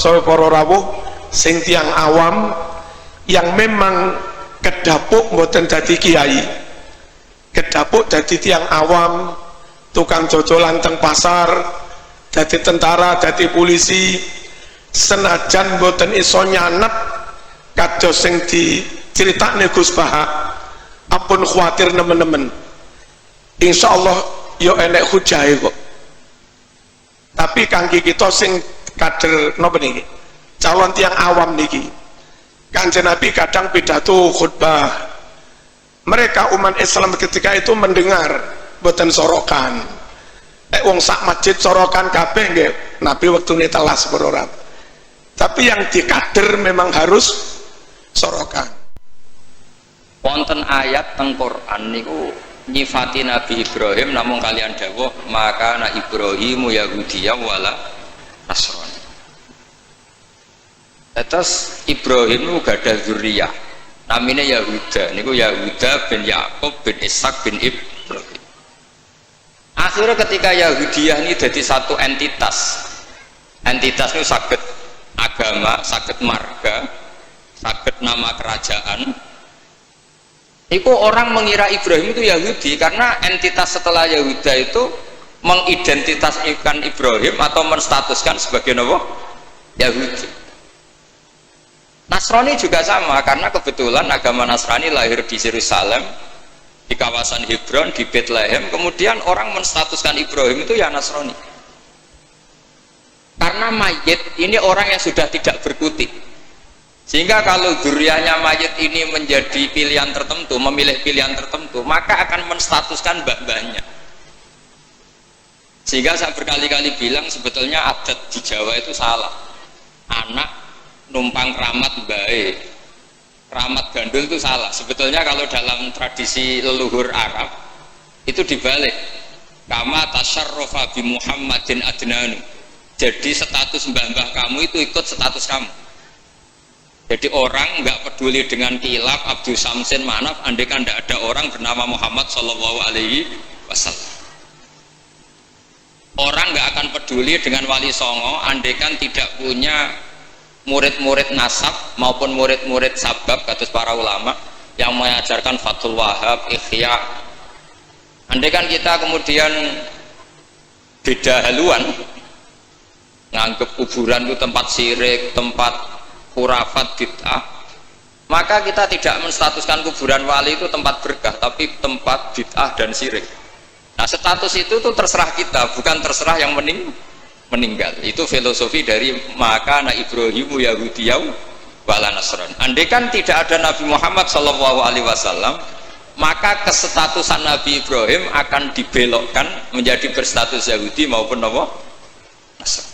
saha para rawuh sing tiyang awam yang memang kedapuk mboten dadi kiai, kedapuk dadi tiyang awam, tukang jojolan teng pasar, dadi tentara, dadi polisi, senajan mboten iso nyanep kados sing diceritakne Gus Baha, ampun khawatir nemen-nemen. Insyaallah yo enek hujahe kok. Tapi kangge kita sing kader napa niki? Calon tiang awam niki. Kanjeng Nabi kadang pidato khutbah. Mereka umat Islam ketika itu mendengar boten sorokan. Wong sak masjid sorokan kabeh nggih. Nabi wektune telas ora. Tapi yang dikader memang harus sorokan. Wonten ayat teng Quran niku nyifati Nabi Ibrahim namun kalian dawuh maka na Ibrahimu Yahudiyya wala Nasrani. Terus Ibrahim itu gadah zuriyah namanya Yahuda niku Yahuda bin Yakub bin Ishak bin Ibrahim. Akhirnya ketika Yahudiyah ini jadi satu entitas itu saged agama, saged marga, saged nama kerajaan. Itu orang mengira Ibrahim itu Yahudi karena entitas setelah Yahuda itu mengidentitaskan Ibrahim atau menstatuskan sebagai Yahudi. Nasrani juga sama karena kebetulan agama Nasrani lahir di Yerusalem, di kawasan Hebron, di Bethlehem, kemudian orang menstatuskan Ibrahim itu ya Nasrani. Karena mayit ini orang yang sudah tidak berkutik. Sehingga kalau dzurriyyahnya mayit ini menjadi pilihan tertentu, memilih pilihan tertentu, maka akan menstatuskan mbah-mbahnya. Sehingga saya berkali-kali bilang sebetulnya adat di Jawa itu salah. Anak numpang keramat mbahe, keramat gandul itu salah. Sebetulnya kalau dalam tradisi leluhur Arab itu dibalik. Kama tasyarrafa bi Muhammadin adnanu. Jadi status mbah-mbah kamu itu ikut status kamu. Jadi orang nggak peduli dengan kilap Abdul Samsin Manaf, andai kan tidak ada orang bernama Muhammad Shallallahu Alaihi Wasallam. Orang nggak akan peduli dengan Wali Songo, andai kan tidak punya murid-murid nasab maupun murid-murid sabab, kata para ulama yang mengajarkan Fathul Wahab, Ikhya. Andai kan kita kemudian beda haluan, nganggep kuburan itu tempat syirik, tempat khurafat bid'ah, maka kita tidak menstatuskan kuburan wali itu tempat berkah, tapi tempat bid'ah dan syirik. Nah, status itu tuh terserah kita, bukan terserah yang meninggal. Itu filosofi dari maka na Ibrahimu Yahudiyya wala Nasrani. Andai kan tidak ada Nabi Muhammad SAW, maka kesestatusan Nabi Ibrahim akan dibelokkan menjadi berstatus Yahudi maupun Nasrani.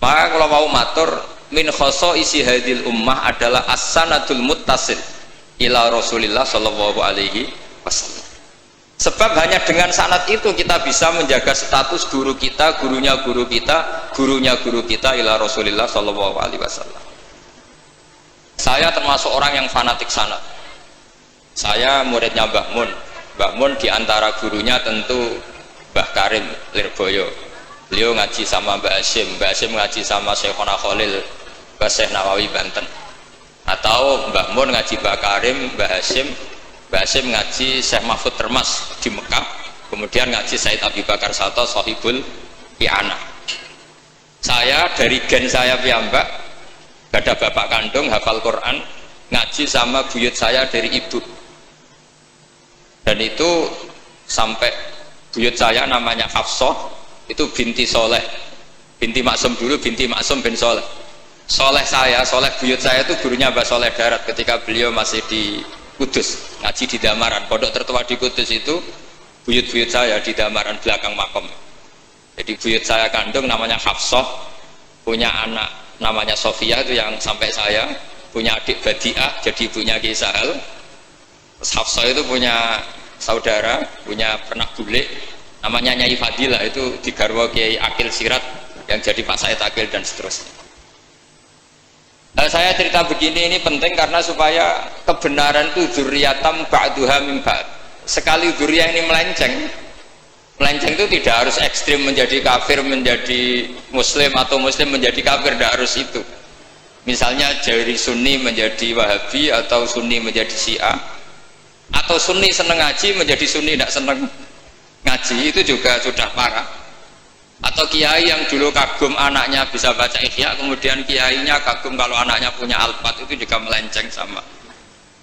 Maka kalau mau matur, min khosoisi hadil ummah adalah as-sanadul muttasil ila Rasulillah sallallahu alaihi wasallam. Sebab hanya dengan sanad itu kita bisa menjaga status guru kita, gurunya guru kita, gurunya guru kita ila Rasulillah sallallahu alaihi wasallam. Saya termasuk orang yang fanatik sanad. Saya muridnya Mbah Mun. Mbah Mun diantara gurunya tentu Mbah Karim Lirboyo. Beliau ngaji sama Mbah Hashim ngaji sama Syekhona Khalil Syekh Nawawi Banten, atau Mbah Mun ngaji Mbah Karim, Mbah Hashim ngaji Syekh Mahfud Termas di Mekah, kemudian ngaji Said Abi Bakar Sato Sohibul I'anah. Saya dari gen saya piyambak, ada bapak kandung hafal Quran, ngaji sama buyut saya dari ibu, dan itu sampai buyut saya namanya Hafsah, itu binti Soleh, binti Maksum dulu, binti Maksum bin Soleh. Soleh buyut saya itu gurunya Mbah Soleh Darat ketika beliau masih di Kudus, ngaji di Damaran. Pondok tertua di Kudus itu buyut-buyut saya di Damaran belakang makom. Jadi buyut saya kandung namanya Hafsah, punya anak namanya Sofia itu yang sampai saya, punya adik Badiah jadi ibunya Ki Sahal. Terus Hafsah itu punya saudara, punya pernak bulik namanya Nyai Fadilah, itu di garwa Kiai Akil Sirat yang jadi Pak Said Akil dan seterusnya. Saya cerita begini ini penting karena supaya kebenaran itu dzurriyatam ba'duha min ba'd. Sekali dzurriyah ini Melenceng itu tidak harus ekstrim menjadi kafir menjadi muslim atau muslim menjadi kafir, tidak harus itu. Misalnya dari Sunni menjadi Wahabi atau Sunni menjadi Syiah, atau Sunni seneng ngaji menjadi Sunni tidak seneng ngaji, itu juga sudah parah. Atau kiai yang dulu kagum anaknya bisa baca Ihya, kemudian kiainya kagum kalau anaknya punya Alfat, itu juga melenceng sama.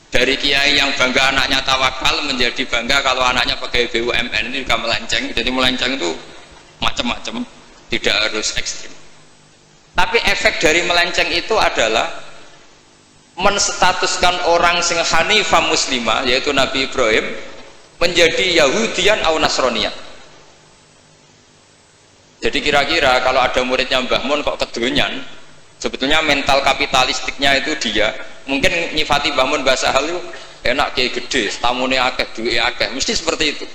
Dari kiai yang bangga anaknya tawakal menjadi bangga kalau anaknya pakai BUMN, ini juga melenceng. Jadi melenceng itu macam-macam, tidak harus ekstrim. Tapi efek dari melenceng itu adalah menstatuskan orang sing hanifah muslimah, yaitu Nabi Ibrahim, menjadi Yahudian atau Nasronian. Jadi kira-kira kalau ada muridnya Mbah Mun kok kedonyan, sebetulnya mental kapitalistiknya itu dia mungkin nyifati Mbah Mun bahasa hal itu enak kayak gede, tamune akeh, duit akeh, mesti seperti itu.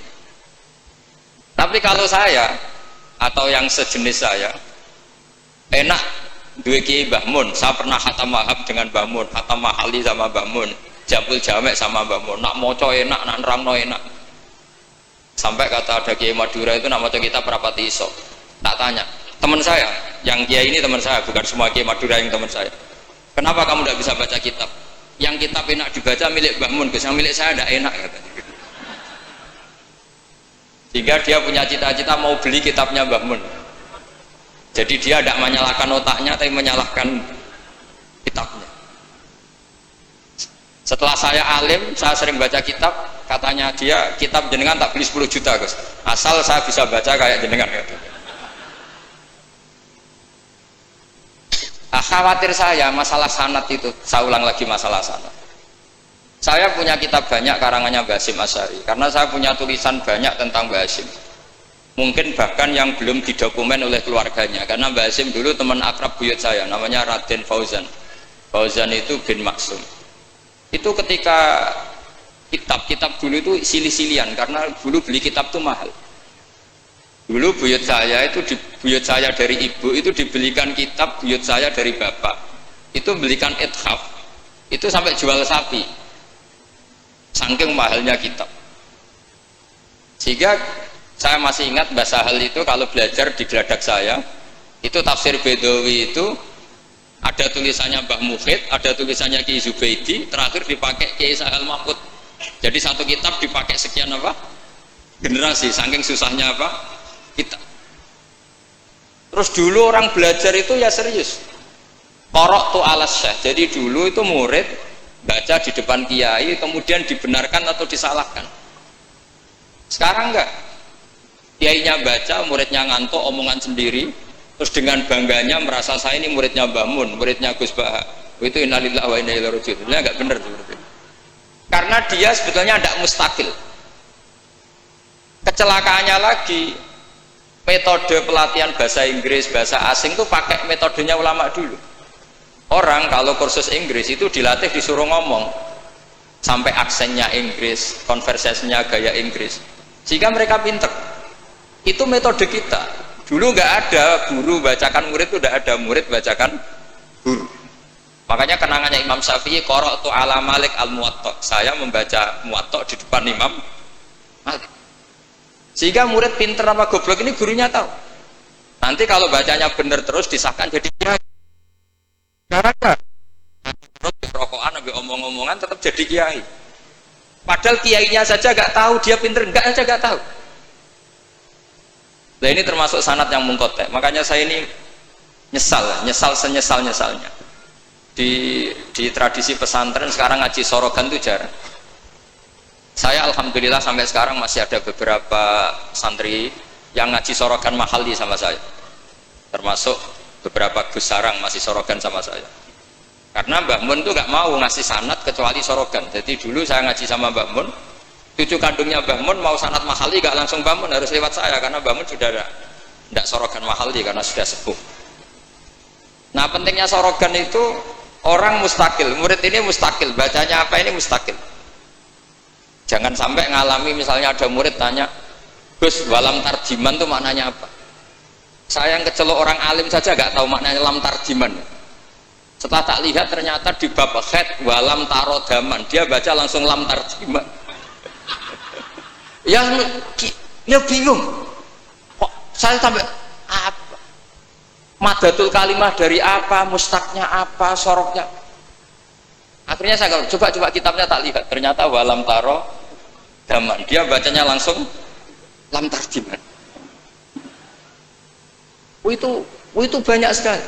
Tapi kalau saya atau yang sejenis saya enak duwe Kiai Mbah Mun, saya pernah khatam Wahab dengan Mbah Mun, khatam Mahali sama Mbah Mun, Jabul Jamek sama Mbah Mun, nak moco enak, nak nerangno enak. Sampai kata ada Kiai Madura itu nak moco kita perapati iso. Tak tanya, teman saya, yang Kiai ini teman saya, bukan semua Kiai Madura yang teman saya. Kenapa kamu tidak bisa baca kitab? Yang kitab enak dibaca milik Mbah Mun, yang milik saya tidak enak katanya. Sehingga dia punya cita-cita mau beli kitabnya Mbah Mun. Jadi dia tidak menyalahkan otaknya, tapi menyalahkan kitabnya. Setelah saya alim, saya sering baca kitab, katanya dia, kitab jenengan tak beli 10 juta Gus, asal saya bisa baca kayak jenengan. Khawatir saya masalah sanad itu, saya ulang lagi masalah sanad. Saya punya kitab banyak karangannya Mbah Hasyim Asy'ari, karena saya punya tulisan banyak tentang Mbah Hasyim. Mungkin bahkan yang belum didokumen oleh keluarganya, karena Mbah Hasyim dulu teman akrab buyut saya, namanya Raden Fauzan. Fauzan itu bin Maksum. Itu ketika kitab-kitab dulu itu silih-silihan, karena dulu beli kitab itu mahal. Dulu buyut saya itu, buyut saya dari ibu itu dibelikan kitab, buyut saya dari bapak itu belikan ithaf, itu sampai jual sapi, saking mahalnya kitab. Sehingga saya masih ingat Mbah Sahal itu kalau belajar di geladak saya, itu tafsir Bedawi itu ada tulisannya Mbah Mufid, ada tulisannya Ki Zubaidi, terakhir dipakai Ki Sahal Mahmud. Jadi satu kitab dipakai sekian apa? Generasi, saking susahnya apa? Kitab. Terus dulu orang belajar itu ya serius. Qara'tu alas syekh. Jadi dulu itu murid baca di depan kiai, kemudian dibenarkan atau disalahkan. Sekarang enggak. Kiainya baca, muridnya ngantuk omongan sendiri, terus dengan bangganya merasa saya ini muridnya Mbah Mun, muridnya Gus Baha. Itu innalillahi wa inna ilaihi raji'un. Itu enggak benar seperti itu. Karena dia sebetulnya tidak mustakil. Kecelakaannya lagi, metode pelatihan bahasa Inggris, bahasa asing itu pakai metodenya ulama dulu. Orang kalau kursus Inggris itu dilatih disuruh ngomong sampai aksennya Inggris, konversasinya gaya Inggris, sehingga mereka pinter. Itu metode kita. Dulu nggak ada guru bacakan murid, itu udah ada murid bacakan guru. Makanya kenangannya Imam Syafi'i, qara'tu ala Malik al-Muwatta, saya membaca Muwatta di depan Imam Malik. Sehingga murid pinter apa goblok ini gurunya tahu. Nanti kalau bacanya benar terus disahkan jadi kiai. Karena terus rokokan ambil omong-omongan tetap jadi kiai. Padahal kiainya saja nggak tahu dia pinter, nggak tahu. Nah ini termasuk sanad yang mungkotek. Makanya saya ini nyesal senyesal-nyesalnya. Di tradisi pesantren sekarang ngaji sorogan itu jarang. Saya alhamdulillah sampai sekarang masih ada beberapa santri yang ngaji sorogan mahali sama saya, termasuk beberapa Gus Sarang masih sorogan sama saya. Karena Mbah Mun tuh nggak mau ngasih sanad kecuali sorogan. Jadi dulu saya ngaji sama Mbah Mun, cucu kandungnya Mbah Mun mau sanad mahali nggak langsung Mbah Mun, harus lewat saya karena Mbah Mun sudah tidak sorogan mahali karena sudah sepuh. Nah pentingnya sorogan itu orang mustakil, murid ini mustakil, bacanya apa ini mustakil. Jangan sampai ngalami misalnya ada murid tanya, Gus, walam tarjiman itu maknanya apa? Saya yang kecelok orang alim saja nggak tahu maknanya lam tarjiman. Setelah tak lihat ternyata di bab khed walam tarodaman, dia baca langsung lam tarjiman. Ya bingung. Saya sampai apa? Madatul kalimah dari apa? Mustaknya apa? Soroknya? Akhirnya saya coba kitabnya tak lihat. Ternyata walam taro daman. Dia bacanya langsung lam tarjiman. Itu banyak sekali.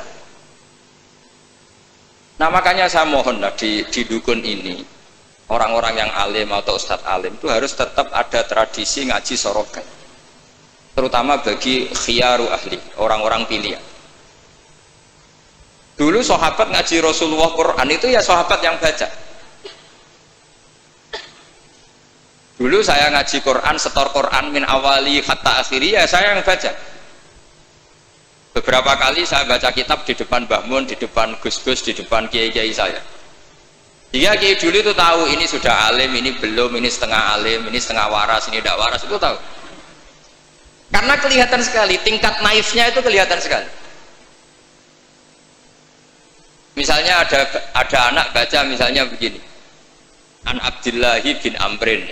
Nah makanya saya mohon lah di dukun ini orang-orang yang alim atau ustadz alim itu harus tetap ada tradisi ngaji sorogan, terutama bagi khiyaru ahli, orang-orang pilihan. Dulu sahabat ngaji Rasulullah Quran itu ya sahabat yang baca. Dulu saya ngaji Quran, setor Quran min awali hatta akhiri, ya saya yang baca. Beberapa kali saya baca kitab di depan Mbah Mun, di depan Gus-Gus, di depan kiai-kiai saya. Jika kiai dulu itu tahu ini sudah alim, ini belum, ini setengah alim, ini setengah waras, ini tidak waras, itu tahu. Karena kelihatan sekali, tingkat naifnya itu kelihatan sekali. Misalnya ada anak baca misalnya begini, An Abdillahi bin Amrin.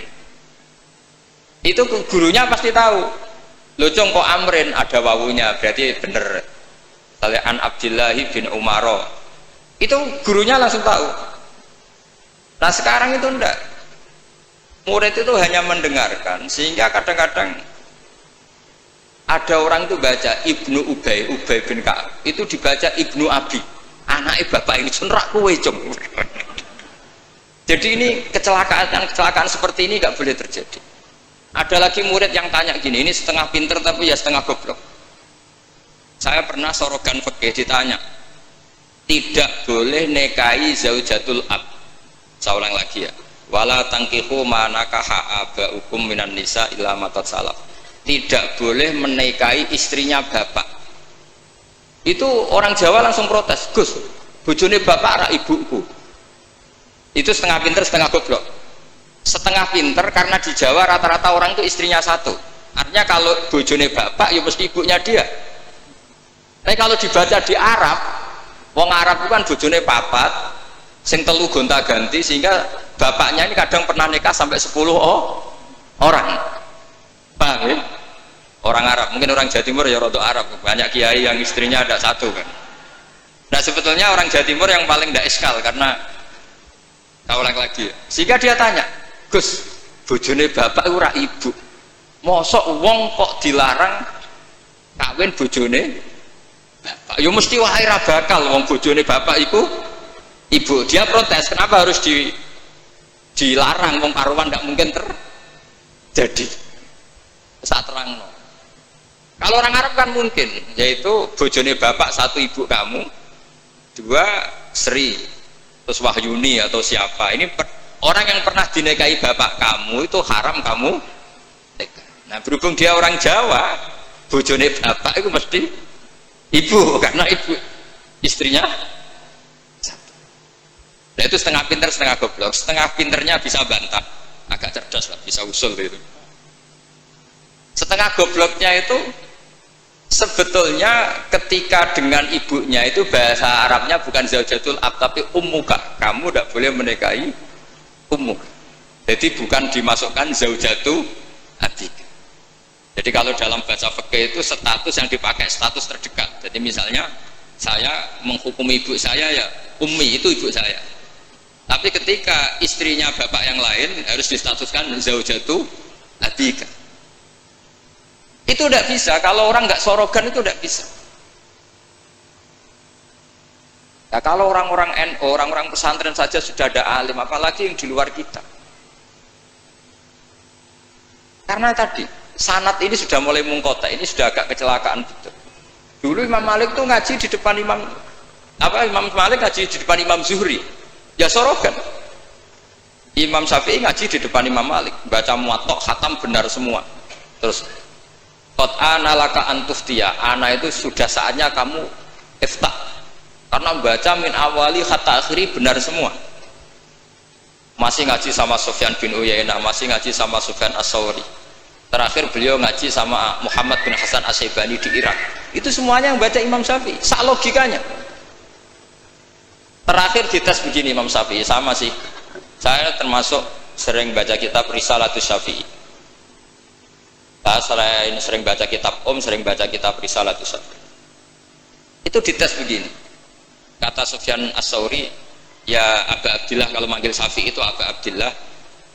Itu gurunya pasti tahu. Locong kok Amrin ada wawunya, berarti bener. Misalnya An Abdillahi bin Umaro, itu gurunya langsung tahu. Nah sekarang itu enggak, murid itu hanya mendengarkan, sehingga kadang-kadang ada orang itu baca Ibnu Ubay bin Ka'ab, itu dibaca Ibnu Abi, anaknya bapak ini senrak kuwe cung. Jadi ini kecelakaan seperti ini nggak boleh terjadi. Ada lagi murid yang tanya gini, ini setengah pinter tapi ya setengah goblok. Saya pernah sorogan fikih ditanya, tidak boleh nikahi zaujatul ab. Saya ulang lagi ya, wala tangkihu manakaha abaukum minan nisa illa matat salaf. Tidak boleh menikahi istrinya bapak. Itu orang Jawa langsung protes, Gus, bojone bapak rak ibuku. Itu setengah pinter setengah goblok. Setengah pinter karena di Jawa rata-rata orang itu istrinya satu, artinya kalau bojone bapak ya mesti ibunya dia. Tapi kalau dibaca di Arab, wong Arab itu kan bojone papat sing telu gonta ganti, sehingga bapaknya ini kadang pernah nikah sampai 10 orang. Paham ya? Orang Arab, mungkin orang Jawa Timur ya rada Arab, banyak kiai yang istrinya ada satu kan. Nah sebetulnya orang Jawa Timur yang paling tidak eskal, karena saya ulang lagi, sehingga dia tanya, Gus, bojone bapak ora ibu, mosok wong kok dilarang kawin bojone bapak? Ya mesti wae ra bakal, wong bojone bapak iku ibu. Dia protes, kenapa harus dilarang, wong karuan nggak mungkin terjadi. Saat terang no. Kalau orang Arab kan mungkin, yaitu bojone bapak satu ibu kamu, dua Sri, terus Wahyuni atau siapa. Ini orang yang pernah dinikahi bapak kamu itu haram kamu nikah. Nah berhubung dia orang Jawa, bojone bapak itu mesti ibu, karena ibu istrinya satu. Nah itu setengah pinter setengah goblok. Setengah pinternya bisa bantah, agak cerdas lah, bisa usul gitu. Setengah gobloknya itu sebetulnya ketika dengan ibunya itu bahasa Arabnya bukan zaujatul ab tapi ummuka, kamu tidak boleh menikahi umum. Jadi bukan dimasukkan zaujatu abik. Jadi kalau dalam bahasa fikih itu status yang dipakai status terdekat. Jadi misalnya saya menghukumi ibu saya ya ummi, itu ibu saya. Tapi ketika istrinya bapak yang lain harus distatuskan zaujatu abik. Itu tidak bisa, kalau orang nggak sorogan itu tidak bisa. Ya kalau orang-orang NU, orang-orang pesantren saja sudah ada alim, apalagi yang di luar kita. Karena tadi sanad ini sudah mulai mengkotak, ini sudah agak kecelakaan betul. Dulu Imam Malik tuh ngaji di depan Imam Malik ngaji di depan Imam Zuhri, ya sorogan. Imam Syafi'i ngaji di depan Imam Malik, baca muwatta khatam benar semua. Terus qad ana laka antuftiya, ana itu sudah saatnya kamu iftah, karena baca min awali hatta akhiri benar semua. Masih ngaji sama Sufyan bin Uyainah, masih ngaji sama Sufyan As-Sawri, terakhir beliau ngaji sama Muhammad bin Hasan As-Syaibani di Irak. Itu semuanya yang baca Imam Syafi'i, sak logikanya. Terakhir dites begini Imam Syafi'i, sama sih, saya termasuk sering baca kitab Risalatus Syafi'i. Saya sering baca kitab sering baca kitab Risalatus Sadr. Itu dites begini. Kata Sufyan As-Tsauri, ya Aba Abdillah, kalau manggil Syafi'i itu Aba Abdillah,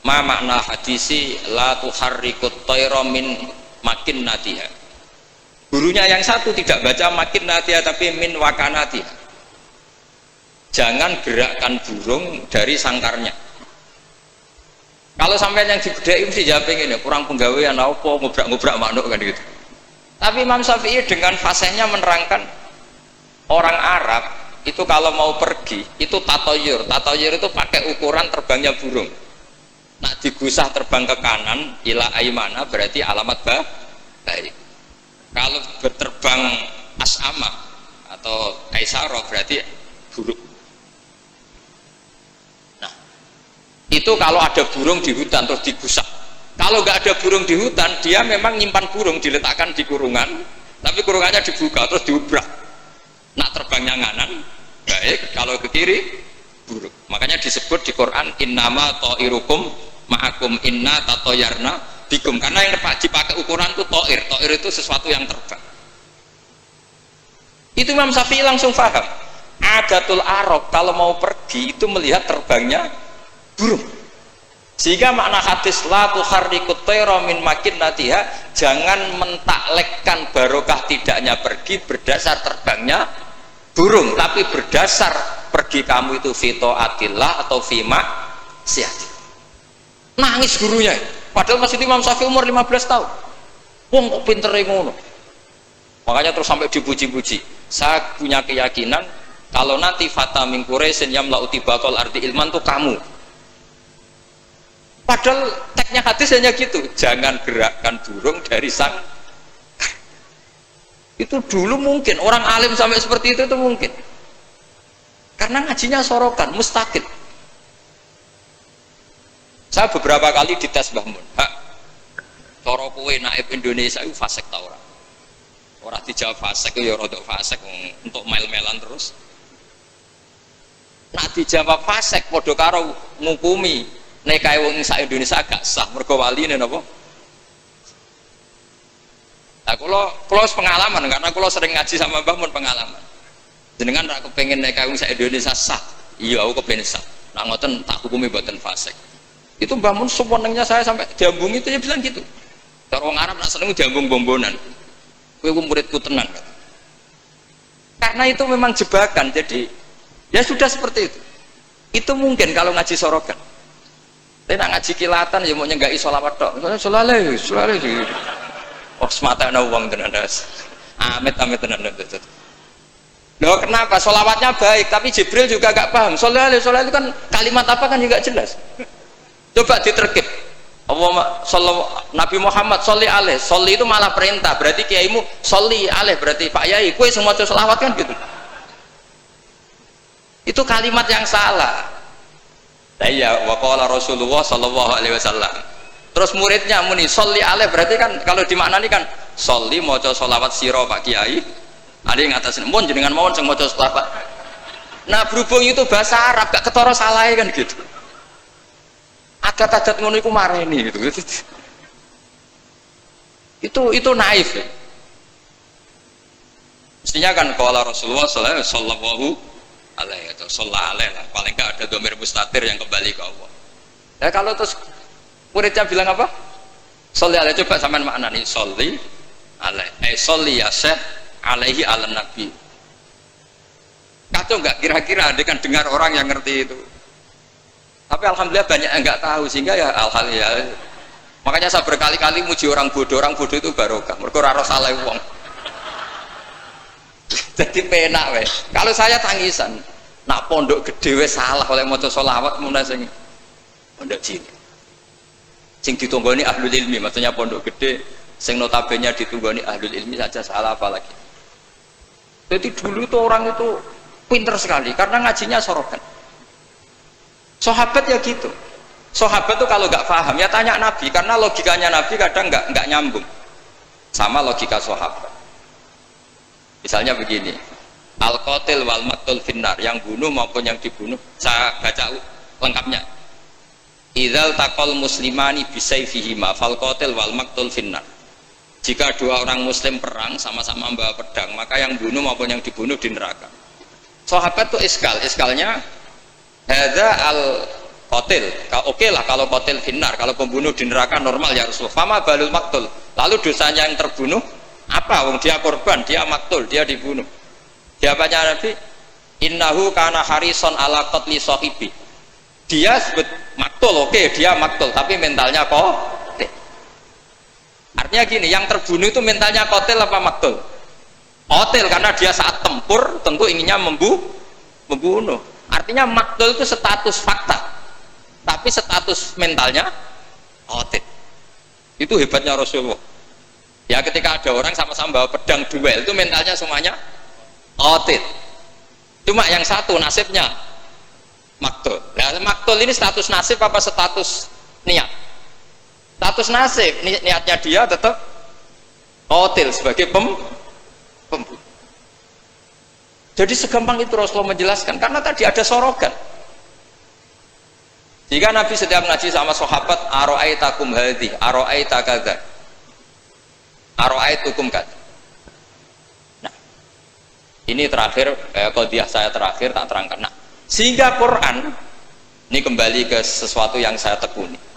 ma makna hadisi la tuharrikut tayra min makinnatiha. Gurunya yang satu tidak baca makinnatiha tapi min wakanatiha. Jangan gerakkan burung dari sangkarnya. Kalau sampai yang dibedai mesti jawab ini, kurang penggawean apa ngobrak-ngobrak makhluk kan gitu. Tapi Imam Syafi'i dengan fasihnya menerangkan orang Arab itu kalau mau pergi itu tatoyur itu pakai ukuran terbangnya burung. Nah digusah terbang ke kanan ila aimana berarti alamat baik. Kalau berterbang as'ama atau kaisaro berarti buruk. Itu kalau ada burung di hutan terus digusah. Kalau nggak ada burung di hutan, dia memang nyimpan burung diletakkan di kurungan, tapi kurungannya dibuka terus diubrak. Nak terbangnya nganan baik, kalau ke kiri buruk. Makanya disebut di Quran innama ta'irukum ma'akum inna tatoyarna bikum, karena yang dipakai ukuran itu ta'ir itu sesuatu yang terbang. Itu Imam Syafi'i langsung paham. Adatul Arab kalau mau pergi itu melihat terbangnya burung. Sehingga makna hadis la tuharrikut tayra min makinnatiha, jangan mentaklekkan barokah tidaknya pergi berdasar terbangnya burung, tapi berdasar pergi kamu itu fito atillah atau fima siat. Nangis gurunya, padahal masih Imam Syafi'i umur 15 tahun. Wong kok pinter ngono. Makanya terus sampai dipuji-puji. Saya punya keyakinan kalau nanti fata min Quraisyin yamla'u tibaqal ardi ilman tuh kamu. Padahal teksnya hadis hanya gitu, jangan gerakkan burung dari sang. Itu dulu mungkin orang alim sampai seperti itu mungkin karena ngajinya sorokan mustaqil. Saya beberapa kali dites Mbah Mun, cara kowe naib Indonesia itu fasik ta ora? Ora dijawab fasik ya rodok fasik untuk mail-mailan terus. Nak dijawab fasik padha karo ngukumi nek kae wong sak Indonesia agak sah mergo waline napa? Nah, kula pengalaman karena kula sering ngaji sama Mbah Mun pengalaman. Jenengan ra kepengin nek kae wong sak Indonesia sah. Iya, aku kepengin sah. Nah ngoten tak hukumi mboten fasik. Itu Mbah Mun sewenengnya saya sampai diambung itu ya bilang gitu. Cara wong Arab nak seneng diambung bombonan. Kowe muridku tenan. Karena itu memang jebakan. Jadi ya sudah seperti itu. Itu mungkin kalau ngaji sorokan. Tapi nak ngaji kilatan ya mau nyenggai sholawat tok. Sholale. Oh semata ana wong tenan das. Amit tenan. Loh kenapa? Sholawatnya baik, tapi Jibril juga gak paham. Sholale itu kan kalimat apa kan juga jelas. Coba diterkip. Nabi Muhammad sholli alaih. Sholli itu malah perintah. Berarti kiaimu sholli alaih. Berarti Pak Yai, kue semua sholawat kan gitu. Itu kalimat yang salah. Iya, waqala Rasulullah sallallahu alaihi wasallam. Terus muridnya muni sholli alaih, berarti kan kalau dimaknani kan sholli maca sholawat sira Pak Kiai. Ada yang ngatas mun jenengan mawon sing maca sholawat. Nah, berhubung itu bahasa Arab gak ketara salahe kan gitu. Adat-adat ngono iku mareni gitu. Itu naif. Ya. Mestinya kan qala Rasulullah sallallahu alaihi atau sholat alaih lah, paling nggak ada domir mustatir yang kembali ke Allah. Ya kalau terus muridnya bilang apa? Sholli alaih, coba sampean maknani sholli alaih. Sholli ya syekh alaihi ala nabi. Kacau nggak kira-kira dia kan dengar orang yang ngerti itu. Tapi alhamdulillah banyak yang nggak tahu sehingga ya alhamdulillah. Makanya saya berkali-kali muji orang bodoh itu barokah. Mergo ora salah wong. Jadi penak weh. Kalau saya tangisan, nak pondok gede weh salah oleh maca sholawat mulai sing pondok cilik. Sing ditunggoni ahlul ilmi, maksudnya pondok gede sing notabene ditunggoni ahlul ilmi saja salah apalagi. Jadi dulu itu orang itu pinter sekali karena ngajinya sorokan. Sahabat ya gitu. Sahabat tuh kalau nggak paham ya tanya Nabi, karena logikanya Nabi kadang nggak nyambung sama logika sahabat. Misalnya begini, al-qatil wal maqtul finnar, yang bunuh maupun yang dibunuh. Saya baca lengkapnya. Idzal taqal muslimani bisayfihima fal qatil wal maqtul finnar. jika dua orang muslim perang sama-sama membawa pedang, maka yang bunuh maupun yang dibunuh di neraka. Sahabat tuh iskalnya hadza al qatil. Oke lah kalau qatil finnar, kalau pembunuh di neraka normal ya Rasulullah. Fama balul maktul. Lalu dosanya yang terbunuh apa? Wong dia korban, dia maktul, dia dibunuh. Jawabannya Nabi, innahu kana harison ala qatli sahibi. Dia sebut maktul, oke dia maktul, tapi mentalnya kok. Artinya gini, yang terbunuh itu mentalnya kotil apa maktul? Kotil, karena dia saat tempur tentu inginnya membunuh. Artinya maktul itu status fakta, tapi status mentalnya kotil. Itu hebatnya Rasulullah. Ya ketika ada orang sama-sama bawa pedang duel, itu mentalnya semuanya kotil. Cuma yang satu nasibnya maktul. Nah, maktul ini status nasib apa status niat? Status nasib, niatnya dia tetap qatil sebagai pembunuh. Jadi segampang itu Rasulullah menjelaskan, karena tadi ada sorogan. Jika Nabi setiap ngaji sama sahabat, aro'aitakum hadhi, aro'aita kadha, aro'aitukum kadha. Nah, ini terakhir, qadiyah saya terakhir tak terangkan. Nah, sehingga Quran, ini kembali ke sesuatu yang saya tekuni.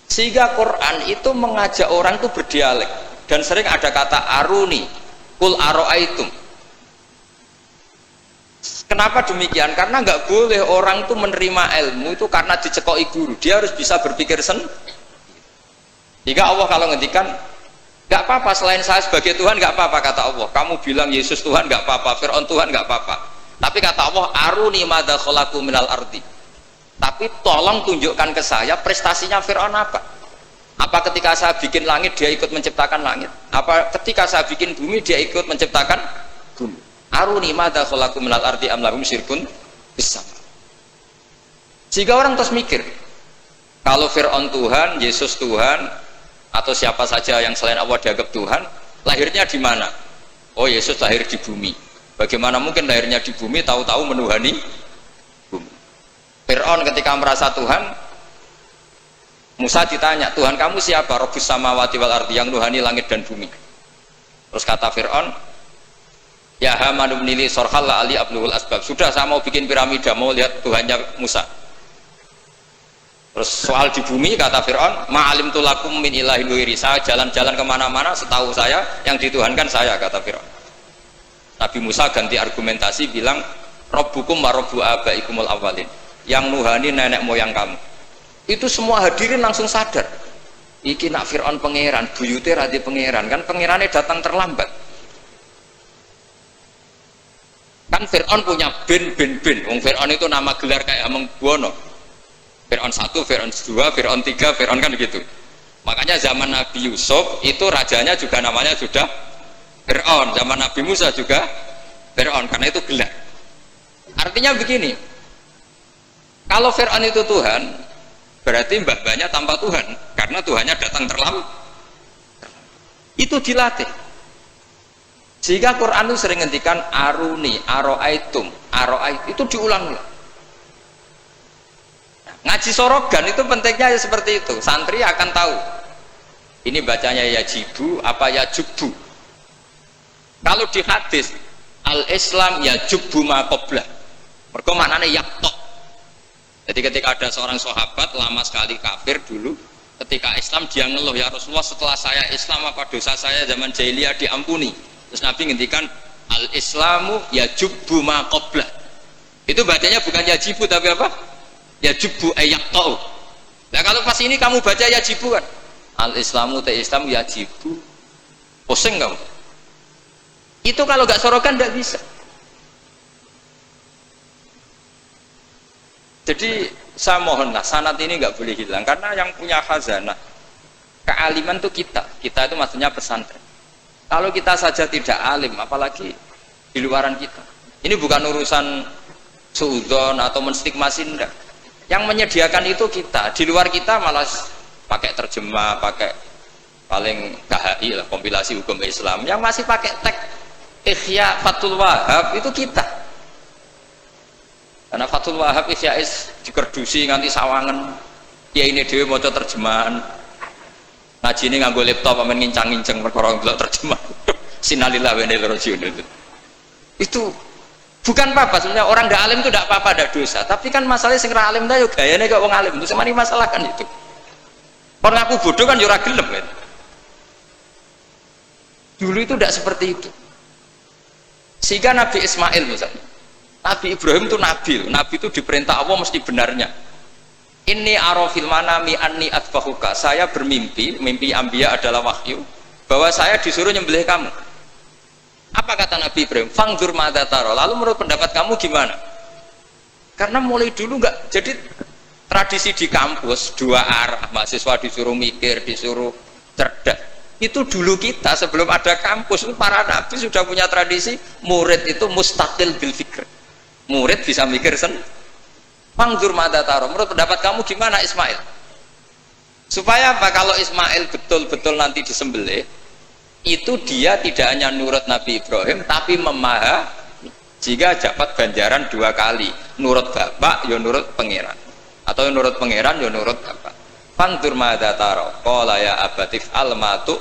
Sehingga Quran itu mengajak orang itu berdialek, dan sering ada kata aruni, kul aro'aitum. Kenapa demikian? Karena nggak boleh orang itu menerima ilmu itu karena dicekoki guru, dia harus bisa berpikir sendiri. Jika Allah kalau ngendikan nggak apa-apa selain saya sebagai Tuhan nggak apa-apa, kata Allah. Kamu bilang Yesus Tuhan nggak apa-apa, Fir'aun Tuhan nggak apa-apa. Tapi kata Allah, aruni madza khalaqu minal ardi. Tapi tolong tunjukkan ke saya prestasinya Fir'aun apa? Apa ketika saya bikin langit dia ikut menciptakan langit? Apa ketika saya bikin bumi dia ikut menciptakan bumi? Aruni madza khalaqu minal ardi am lahum syirkun bis. Jika orang terus mikir, kalau Fir'aun Tuhan, Yesus Tuhan, atau siapa saja yang selain Allah dianggap Tuhan, lahirnya di mana? Oh, Yesus lahir di bumi. Bagaimana mungkin lahirnya di bumi tahu-tahu menuhani bumi? Fir'aun ketika merasa Tuhan, Musa ditanya, Tuhan kamu siapa? Rabbus samawati wal ardi, yang nuhani langit dan bumi. Terus kata Fir'aun, ya Haman ibn li sorhal la ali abluhul asbab. Sudah, saya mau bikin piramida, mau lihat Tuhannya Musa. Terus soal di bumi, kata Fir'aun, ma'alim tulakum min ilahin wiri. Saya jalan-jalan kemana-mana, setahu saya yang dituhankan saya, kata Fir'aun. Nabi Musa ganti argumentasi, bilang Rabbukum wa rabbu abaikumul awalin, yang nuhani nenek moyang kamu. Itu semua hadirin langsung sadar, iki nak Fir'aun pangeran, buyute radi pangeran, kan pangerannya datang terlambat. Kan Fir'aun punya bin. Wong Fir'aun itu nama gelar kayak Hamengkubuwono. Fir'aun 1, Fir'aun 2, Fir'aun 3, Fir'aun kan gitu. Makanya zaman Nabi Yusuf itu rajanya juga namanya sudah Fir'aun, zaman Nabi Musa juga Fir'aun, karena itu gelar. Artinya begini, kalau Fir'aun itu Tuhan, berarti mbah-mbahnya tanpa Tuhan, karena Tuhannya datang terlambat. Itu dilatih. Sehingga Quran itu sering ngendikan aruni, aro'aitum, aro'ait, itu diulang-ulang. Ngaji sorogan itu pentingnya ya seperti itu. Santri akan tahu ini bacanya yajibu apa yajubu. Kalau di hadis al-Islam yajubu ma qablah, mergo maknane yaktok. Jadi ketika ada seorang sahabat lama sekali kafir dulu, ketika Islam dia ngeluh, ya Rasulullah setelah saya Islam apa dosa saya zaman jahiliyah diampuni. Terus Nabi ngendikan al-Islamu yajubu ma qablah. Itu bacanya bukan yajibu tapi apa? Yajubu ayaktau. Nah kalau pas ini kamu baca yajibu kan, al-Islamu te Islam yajibu, pusing kamu. Itu kalau nggak sorokan nggak bisa. Jadi saya mohonlah sanad ini nggak boleh hilang, karena yang punya khazanah kealiman itu kita itu maksudnya pesantren. Kalau kita saja tidak alim, apalagi di luaran kita. Ini bukan urusan suudzon atau menstigmasi, enggak. Yang menyediakan itu kita, di luar kita malah pakai terjemah, pakai paling KHI lah, kompilasi hukum Islam. Yang masih pakai teks Ihya Fathul Wahab itu kita. Karena Fathul Wahab Ihya dikerdusi nganti sawangan. Ya ini dewe maca terjemahan. ngaji ini nganggo laptop amen ngincang-ngincang perkara delok terjemah sinalillah wa inna ilaihi rajiun itu bukan apa-apa sebenarnya. Orang nggak alim itu tidak apa-apa, tidak dosa, tapi kan masalahnya sing ra alim ta yo gayane kok wong alim itu semani masalah kan itu. Orang aku bodoh kan yo ora gelem kan. Dulu itu tidak seperti itu. Sehingga Nabi Ismail misalnya, Nabi Ibrahim itu Nabi itu diperintah Allah mesti benarnya. Inni arafil manami anni atbahuka. Saya bermimpi, mimpi anbiya adalah wahyu, bahwa saya disuruh nyembelih kamu. Apa kata Nabi Ibrahim? Fangdur madza tara. Lalu menurut pendapat kamu gimana? Karena mulai dulu enggak, jadi tradisi di kampus dua arah, mahasiswa disuruh mikir, disuruh cerdas. Itu dulu kita sebelum ada kampus, para nabi sudah punya tradisi murid itu mustaqil bil fikr. Murid bisa mikir sendiri. Mangdur madza taro, menurut pendapat kamu gimana Ismail? Supaya apa? Kalau Ismail betul-betul nanti disembelih, itu dia tidak hanya nurut Nabi Ibrahim tapi memahami, jika dapat ganjaran dua kali, nurut bapak ya nurut pangeran, atau nurut pangeran ya nurut bapak. Mangdur madza taro, qala ya abatif almatu.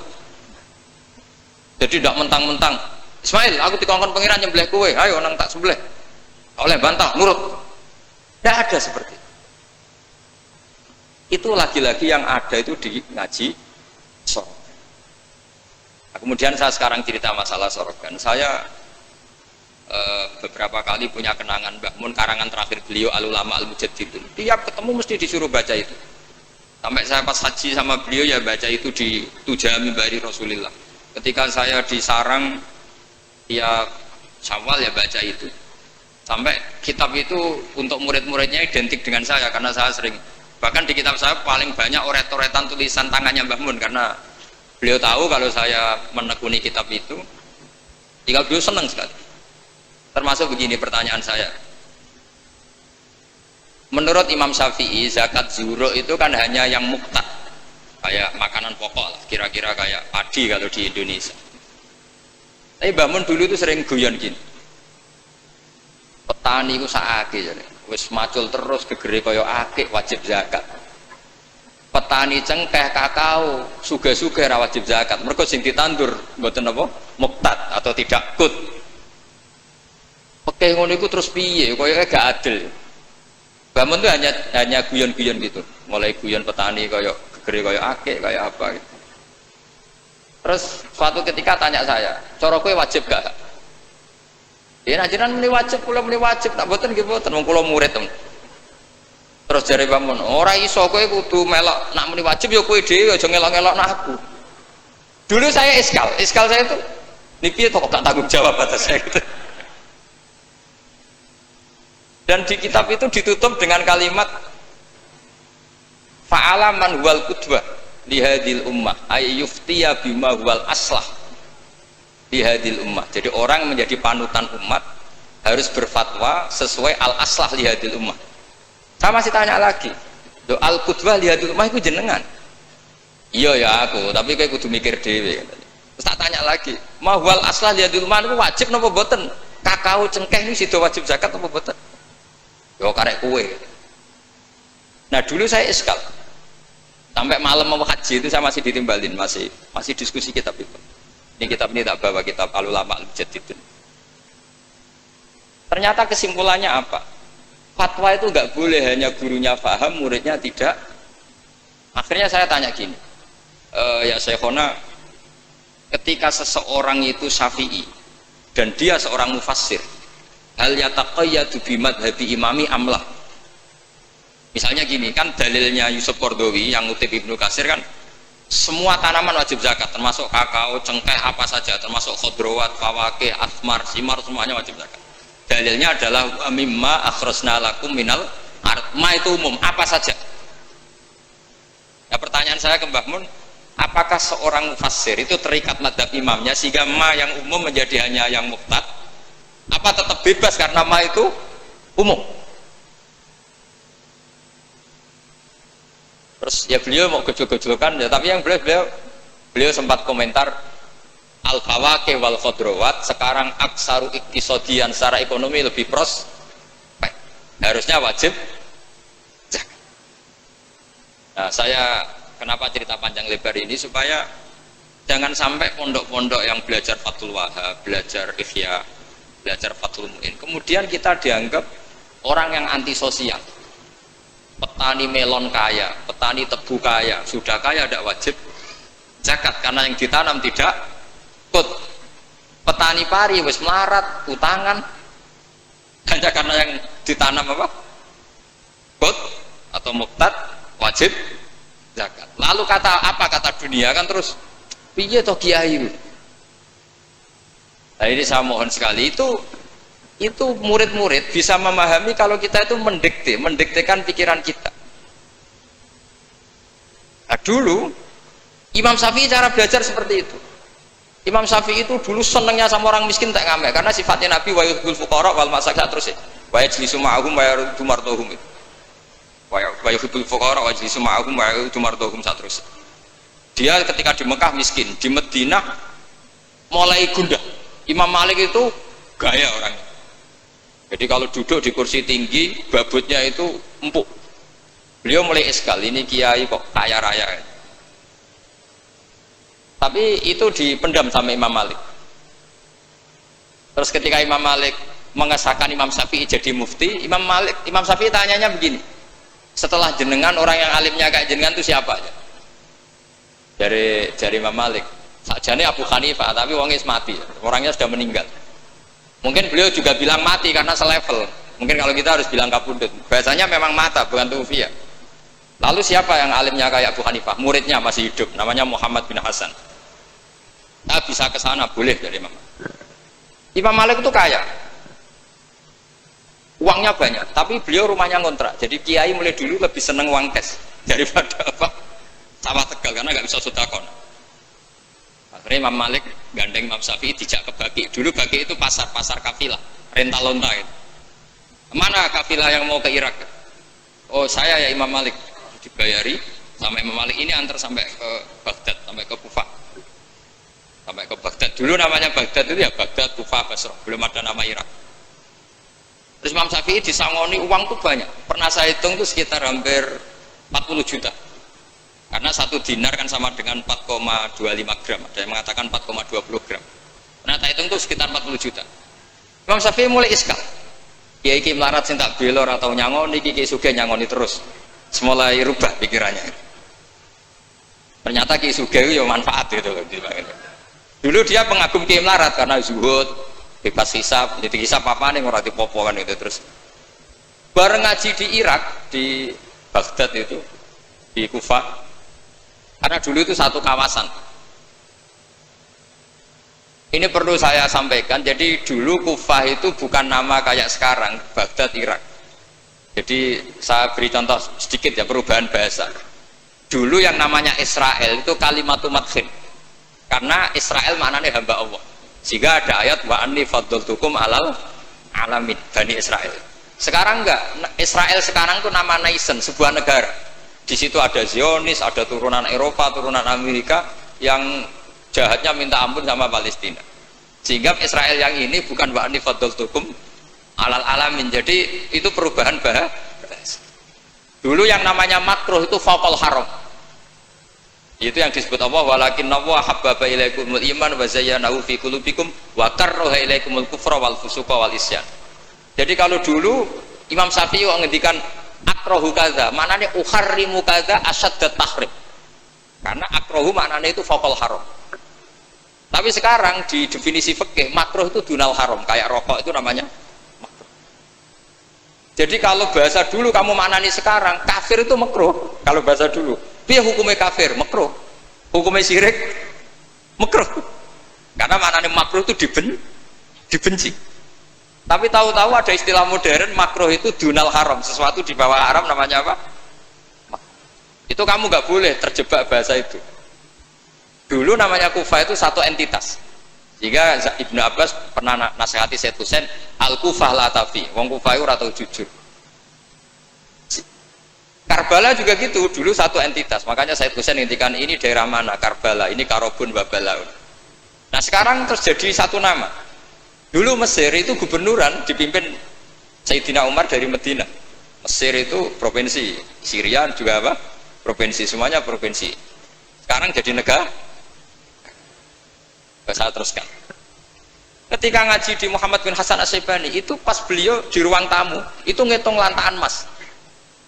Jadi tidak mentang-mentang Ismail, aku dikongkon pangeran nyembelih kowe, ayo nang tak sembelih. Oleh bantah nurut. Tidak ada seperti itu. Itu lagi-lagi yang ada itu di ngaji sorogan. Nah, kemudian saya sekarang cerita masalah sorogan. Saya beberapa kali punya kenangan Mbah Mun, karangan terakhir beliau Al-Ulama Al-Mujaddidun. Tiap ketemu mesti disuruh baca itu. Sampai saya pas haji sama beliau ya baca itu di Tujami Bari Rasulillah. Ketika saya di Sarang tiap Syawal ya baca itu. Sampai kitab itu untuk murid-muridnya identik dengan saya, karena saya sering, bahkan di kitab saya paling banyak oret-oretan tulisan tangannya Mbah Mun, karena beliau tahu kalau saya menekuni kitab itu, jika beliau senang sekali. Termasuk begini pertanyaan saya, menurut Imam Syafi'i zakat zuhur itu kan hanya yang muqtad, kayak makanan pokok lah, kira-kira kayak padi kalau di Indonesia. Tapi Mbah Mun dulu itu sering guyon gini, petani itu sakit, wis macul terus gegere kaya akik wajib zakat. Petani cengkeh kakao suge-suge ra wajib zakat. Mergo sing ditandur mboten apa muqtad atau tidak kut. Oke ngono iku terus piye? Kaya gak adil. Bangun itu hanya guyon-guyon gitu. Mulai guyon petani kaya gegere kaya akik kaya apa gitu. Terus suatu ketika tanya saya, cara kowe wajib gak? Ya najiran muni wajib, kula muni wajib, tak boten nggih boten, wong kula murid temen. Terus jare pamun, ora iso kowe kudu melok nak muni wajib ya kowe dhewe aja ngelok-ngelokno aku. Dulu saya iskal saya itu niki kok gak tanggung jawab atas saya gitu. Dan di kitab itu ditutup dengan kalimat fa'ala man huwal qudwah li hadhil ummah ay yuftiya bima huwal aslah di hadil ummah. Jadi orang menjadi panutan umat harus berfatwa sesuai al aslah li hadil ummah. Saya masih tanya lagi, do al qudwah li hadil ummah itu jenengan? Iya ya aku, tapi kayak kudu mikir dhewe. Terus tak tanya lagi, mahwal aslah li hadil ummah itu wajib napa boten? Kakao cengkeh ini sido wajib zakat napa boten? Yo karek kue. Nah dulu saya iskal sampai malam mau haji itu saya masih ditimbalin, masih diskusi kitab itu. Ini kitab ini tak bawa, kitab Al-Ulama Al-Mujaddidun. Ternyata kesimpulannya apa? Fatwa itu nggak boleh hanya gurunya paham, muridnya tidak. Akhirnya saya tanya gini, ya Syekhona, ketika seseorang itu syafi'i dan dia seorang mufassir, hal yataqayyadu bimadhabi imami amlah. Misalnya gini, kan dalilnya Yusuf Qardawi yang ngutip Ibnu Katsir kan, semua tanaman wajib zakat, termasuk kakao, cengkeh, apa saja, termasuk khodrowat, fawakih, asmar, simar, semuanya wajib zakat. Dalilnya adalah mimma akhrajna lakum minal ard. Ma itu umum, apa saja. Nah, pertanyaan saya ke Mbah Mun, apakah seorang mufassir itu terikat madzhab imamnya sehingga ma yang umum menjadi hanya yang muqtad? Apa tetap bebas karena ma itu umum? Terus ya beliau mau gejol-gejolkan ya, tapi yang beliau sempat komentar al fawakih wal khodrowat sekarang aksaru iktisodian secara ekonomi lebih harusnya wajib zakat. Nah saya kenapa cerita panjang lebar ini supaya jangan sampai pondok-pondok yang belajar Fathul Wahab, belajar Ihya, belajar Fathul Mu'in, kemudian kita dianggap orang yang antisosial. Petani melon kaya, petani tebu kaya, sudah kaya tidak wajib zakat karena yang ditanam tidak kut. Petani pari wis melarat, utangan hanya karena yang ditanam apa? Kut atau muktad wajib zakat. Lalu kata dunia kan terus piye toh kiai. Nah ini saya mohon sekali itu murid-murid bisa memahami kalau kita itu mendiktekan pikiran kita. Nah dulu Imam Syafi'i cara belajar seperti itu. Imam Syafi'i itu dulu senengnya sama orang miskin tak ngamek karena sifatnya Nabi wa yuhibbul fuqara wal masakin terus ya. Wa yajlisu ma'ahum wa yaruddu marduhum. Wa yuhibbul fuqara wa yajlisu ma'ahum wa yaruddu marduhum terus. Dia ketika di Mekah miskin, di Madinah mulai gundah. Imam Malik itu gaya orangnya. Jadi kalau duduk di kursi tinggi, babutnya itu empuk. Beliau mulai eskal, ini kiai kok kaya raya. Tapi itu dipendam sama Imam Malik. Terus ketika Imam Malik mengesahkan Imam Syafi'i jadi mufti, Imam Syafi'i tanyanya begini, setelah jenengan orang yang alimnya kayak jenengan itu siapa aja? Dari Imam Malik, sajane Abu Hanifah, tapi orangnya mati, orangnya sudah meninggal. Mungkin beliau juga bilang mati karena selevel. Mungkin kalau kita harus bilang kapundut. Bahasanya memang mata, bukan tufiya. Lalu siapa yang alimnya kayak Abu Hanifah? Muridnya masih hidup, namanya Muhammad bin Hasan. Nah, bisa ke sana boleh dari Imam Malik. Imam Malik itu kaya, uangnya banyak, tapi beliau rumahnya ngontrak. Jadi kiai mulai dulu lebih seneng uang cash daripada apa? Sawah Tegal karena nggak bisa sodakon. Akhirnya Imam Malik gandeng Imam Syafi'i dijak ke Baki. Dulu Baki itu pasar kafilah, rental lonta itu. Mana kafilah yang mau ke Irak? Oh saya ya Imam Malik, dibayari sama Imam Malik ini antar sampai ke Baghdad, sampai ke Kufah, sampai ke Baghdad. Dulu namanya Baghdad itu ya Baghdad, Kufah, Basrah, belum ada nama Irak. Terus Imam Syafi'i disangoni uang tuh banyak. Pernah saya hitung tuh sekitar hampir 40 juta. Karena satu dinar kan sama dengan 4,25 gram. Ada yang mengatakan 4,20 gram. Nah, tak hitung itu sekitar 40 juta. Imam Syafi'i mulai iskal. Kiai Ki melarat sing tak belor atau nyangoni, Kiai Sugih nyangoni terus. Mulai rubah pikirannya. Ternyata Kiai Sugih itu ya manfaat itu loh. Dulu dia pengagum Kiai melarat karena zuhud, bebas hisab, jadi hisab apa nih orang dipopokan itu terus. Bareng ngaji di Irak, di Baghdad itu, di Kufah. Karena dulu itu satu kawasan. Ini perlu saya sampaikan, jadi dulu Kufah itu bukan nama kayak sekarang, Baghdad, Irak. Jadi saya beri contoh sedikit ya, perubahan bahasa. Dulu yang namanya Israel itu kalimatu madkhin. Karena Israel maknanya hamba Allah. Sehingga ada ayat wa anni faddaltukum alal alamin, Bani Israel. Sekarang enggak, Israel sekarang itu nama nation, sebuah negara. Di situ ada Zionis, ada turunan Eropa, turunan Amerika yang jahatnya minta ampun sama Palestina. Sehingga Israel yang ini bukan wa anni faddaltukum alal alamin. Jadi itu perubahan bahasa. Dulu yang namanya makruh itu faqal haram. Itu yang disebut Allah walakinna wa habbaba ilaikumul iman wa zayyanahu fi qulubikum wa karraha ilaikumul kufra wal fusuqa wal isyan. Jadi kalau dulu Imam Syafi'i ngendikan akrahu kadza, maknanya uharrimu kadza asyaddat tahrim. Karena akrahu maknanya itu faqal haram. Tapi sekarang di definisi fikih makruh itu dunal haram, kayak rokok itu namanya makruh. Jadi kalau bahasa dulu kamu maknani sekarang, kafir itu makruh. Kalau bahasa dulu, piye hukumnya kafir? Makruh. Hukumnya syirik? Makruh. Karena maknanya makruh itu dibenci. Tapi tahu-tahu ada istilah modern, makruh itu dunal haram, sesuatu di bawah haram namanya apa? Itu kamu nggak boleh terjebak bahasa itu. Dulu namanya Kufah itu satu entitas. Jika Ibnu Abbas pernah nasihati Said Husain, Al-Kufah la tafi, wong Kufah itu ora tau jujur. Karbala juga gitu, dulu satu entitas. Makanya Said Husain ngintikan ini daerah mana? Karbala, ini Karobun Babalaun. Nah sekarang terus jadi satu nama. Dulu Mesir itu gubernuran dipimpin Sayyidina Umar dari Medina. Mesir itu provinsi, Syria juga apa? provinsi, semuanya provinsi. Sekarang jadi negara. Saya teruskan. Ketika ngaji di Muhammad bin Hasan Asy'ibani itu pas beliau di ruang tamu itu ngitung lantaan emas.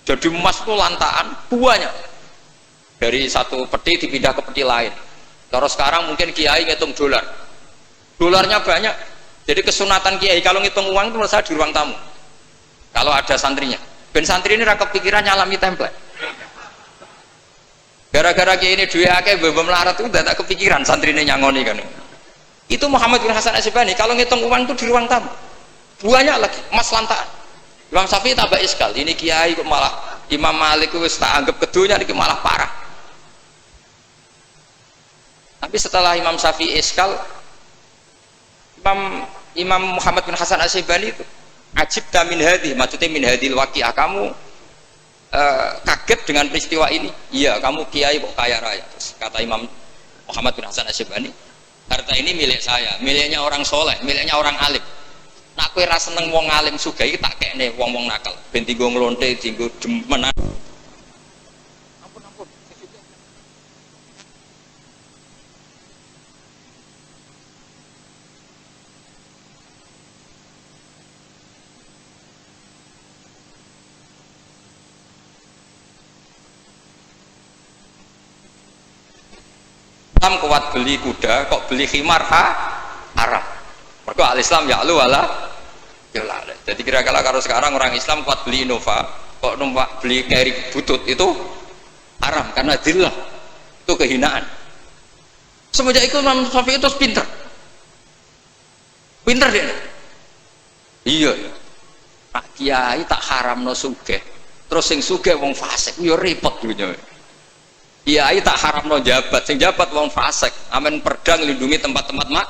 Jadi emas itu lantaan banyak. Dari satu peti dipindah ke peti lain. Terus sekarang mungkin kiai ngitung dolar. Dolarnya banyak. Jadi kesunatan kiai kalau ngitung uang itu saya di ruang tamu. Kalau ada santrinya. Ben santri ini rangkep pikiran nyalami template. Gara-gara kiai ini duwe akeh mbok melarat itu tidak kepikiran santri ini nyangoni kan. Itu Muhammad bin Hasan Asy'ibani kalau ngitung uang itu di ruang tamu banyak lagi emas lantaan. Imam Syafi'i tambah iskal, ini kiai kok malah Imam Malik wis tak anggap kedunya ini malah parah. Tapi setelah Imam Syafi'i iskal, Imam Muhammad bin Hasan Asy'ibani itu ajib min hadhi, maksudnya min hadhil waqi'ah, kamu kaget dengan peristiwa ini. Iya, kamu kiai kok kaya raya. Terus kata Imam Muhammad bin Hasan Asy'ibani, harta ini milik saya, miliknya orang soleh, miliknya orang alim. Nak kowe ra seneng wong alim sugih tak kekne wong-wong nakal, ben dienggo nglonte, dienggo demenan. Ampun. Islam kuat beli kuda, kok beli khimar haram. Mergo al-Islam ya'lu wala ya'la. Jadi kira-kira kalau sekarang orang Islam kuat beli Innova, kok numpak beli carry butut itu haram karena dillah. Itu kehinaan. Semenjak itu Imam Syafi'i itu pinter. Pinter dia. Iya. Pak kiai tak haramno sugih. Terus sing sugih wong fasik, yo repot dunya. Kiai tak haramno jabat, sing jabat wong fasik, amen perda nglindungi tempat-tempat mak.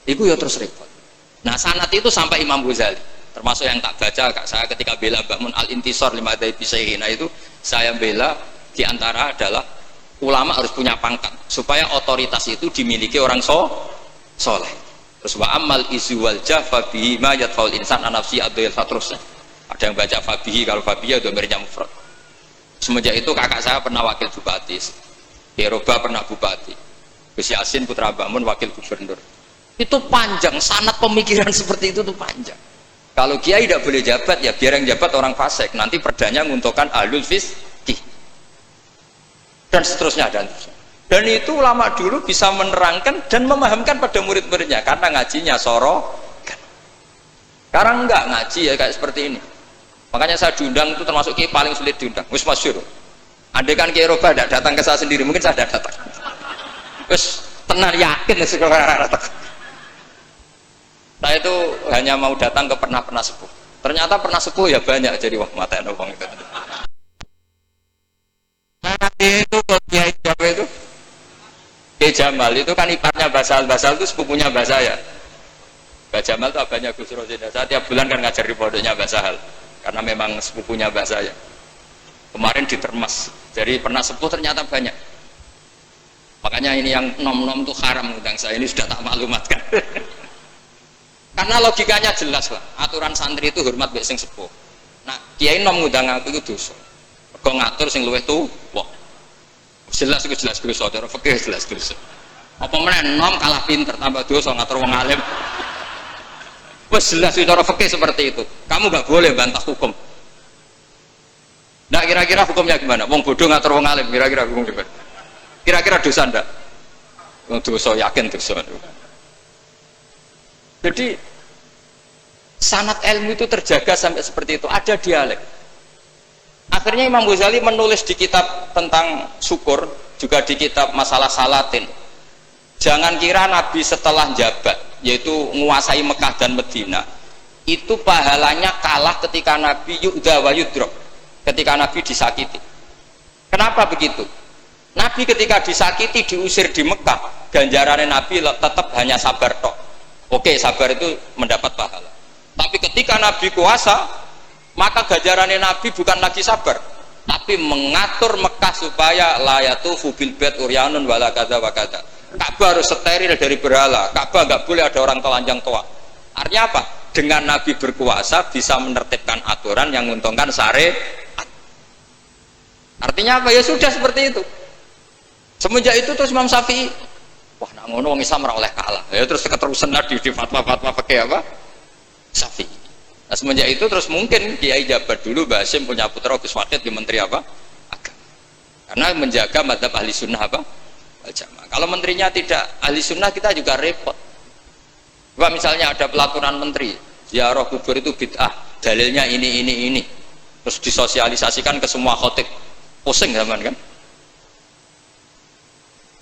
Iku ya terus repot. Nah sanad itu sampai Imam Ghazali, termasuk yang tak baca kak saya ketika bela Ba'mun al-Intisar lima dzaifi sayhina itu saya bela diantara adalah ulama harus punya pangkat supaya otoritas itu dimiliki orang soleh. Terus wa amal izu wal jafa bihi ma yadfaul insan anafsi adil fatrusnya. Ada yang baca fabihi, kalau fabihi domirnya mufrad. Semenjak itu kakak saya pernah wakil bupati, Eropa pernah bupati, Gus Yasin putra Ba'mun wakil gubernur. Itu panjang, sanad pemikiran seperti itu tuh panjang. Kalau kiai tidak boleh jabat, ya biar yang jabat orang fasik, nanti perdanya menguntungkan ahlul fiqih dan seterusnya. Dan itu ulama dulu bisa menerangkan dan memahamkan pada murid-muridnya karena ngajinya sorokan. Sekarang enggak ngaji ya kayak seperti ini. Makanya saya diundang itu termasuk kiai paling sulit diundang. Wis masyhur. Andai kan kiai Eropa tidak datang ke saya sendiri, mungkin saya tidak datang. Wis tenar yakin sekolah datang. Saya itu hanya mau datang ke pernah sepuh. Ternyata pernah sepuh ya banyak, jadi wah mata wong itu. Nah itu kiai Jawa itu, Kiai Jamal itu kan iparnya Basal itu sepupunya Mbah saya. Mbah Jamal itu abahnya Gus Rosinda. Saya tiap bulan kan ngajar di pondoknya Basal karena memang sepupunya Mbah saya. Kemarin di Termas, jadi pernah sepuh ternyata banyak. Makanya ini yang nom-nom itu haram undang saya, ini sudah tak maklumatkan. Karena logikanya jelas lah, aturan santri itu hormat mbek sing sepuh. Nah, kiai nom ngundang aku itu dosa. Mergo ngatur sing luwih tuwa. Jelas iku jelas dosa, cara fikih jelas dosa. Apa meneh nom kalah pinter tambah dosa ngatur wong alim. Wes jelas cara fikih seperti itu. Kamu enggak boleh bantah hukum. Nah, kira-kira hukumnya gimana? Wong bodoh ngatur wong alim, kira-kira hukum gimana? Kira-kira dosa ndak? Dosa, yakin dosa. Jadi sanad ilmu itu terjaga sampai seperti itu, ada dialek. Akhirnya Imam Ghazali menulis di kitab tentang syukur, juga di kitab masalah salatin. Jangan kira Nabi setelah jabat, yaitu menguasai Mekah dan Medina, itu pahalanya kalah ketika Nabi yu'da wa yudrok, ketika Nabi disakiti. Kenapa begitu? Nabi ketika disakiti, diusir di Mekah, ganjarannya Nabi tetap hanya sabar tok. Oke, sabar itu mendapat pahala. Tapi ketika Nabi kuasa, maka ganjarannya Nabi bukan lagi sabar, tapi mengatur Mekah supaya layatufu bil bait uryanun wala kadza wa kadza. Ka'bah harus steril dari berhala. Ka'bah nggak boleh ada orang telanjang tua. Artinya apa? Dengan Nabi berkuasa bisa menertibkan aturan yang menguntungkan syariat. Artinya apa? Ya sudah seperti itu. Semenjak itu terus Imam Syafi'i, wah nak ngono wong Islam ora oleh kalah. Ya terus keterusan tadi di fatwa-fatwa pakai apa? Syafi'i. Nah, semenjak itu terus mungkin Kiai Jabar dulu Mbah Hasyim punya putra Gus Wakid di menteri apa? Agama. Karena menjaga madzhab ahli sunnah apa? Jamaah. Kalau menterinya tidak ahli sunnah kita juga repot. Coba misalnya ada pelaturan menteri, ziarah kubur itu bid'ah, dalilnya ini. Terus disosialisasikan ke semua khotib. Pusing zaman kan?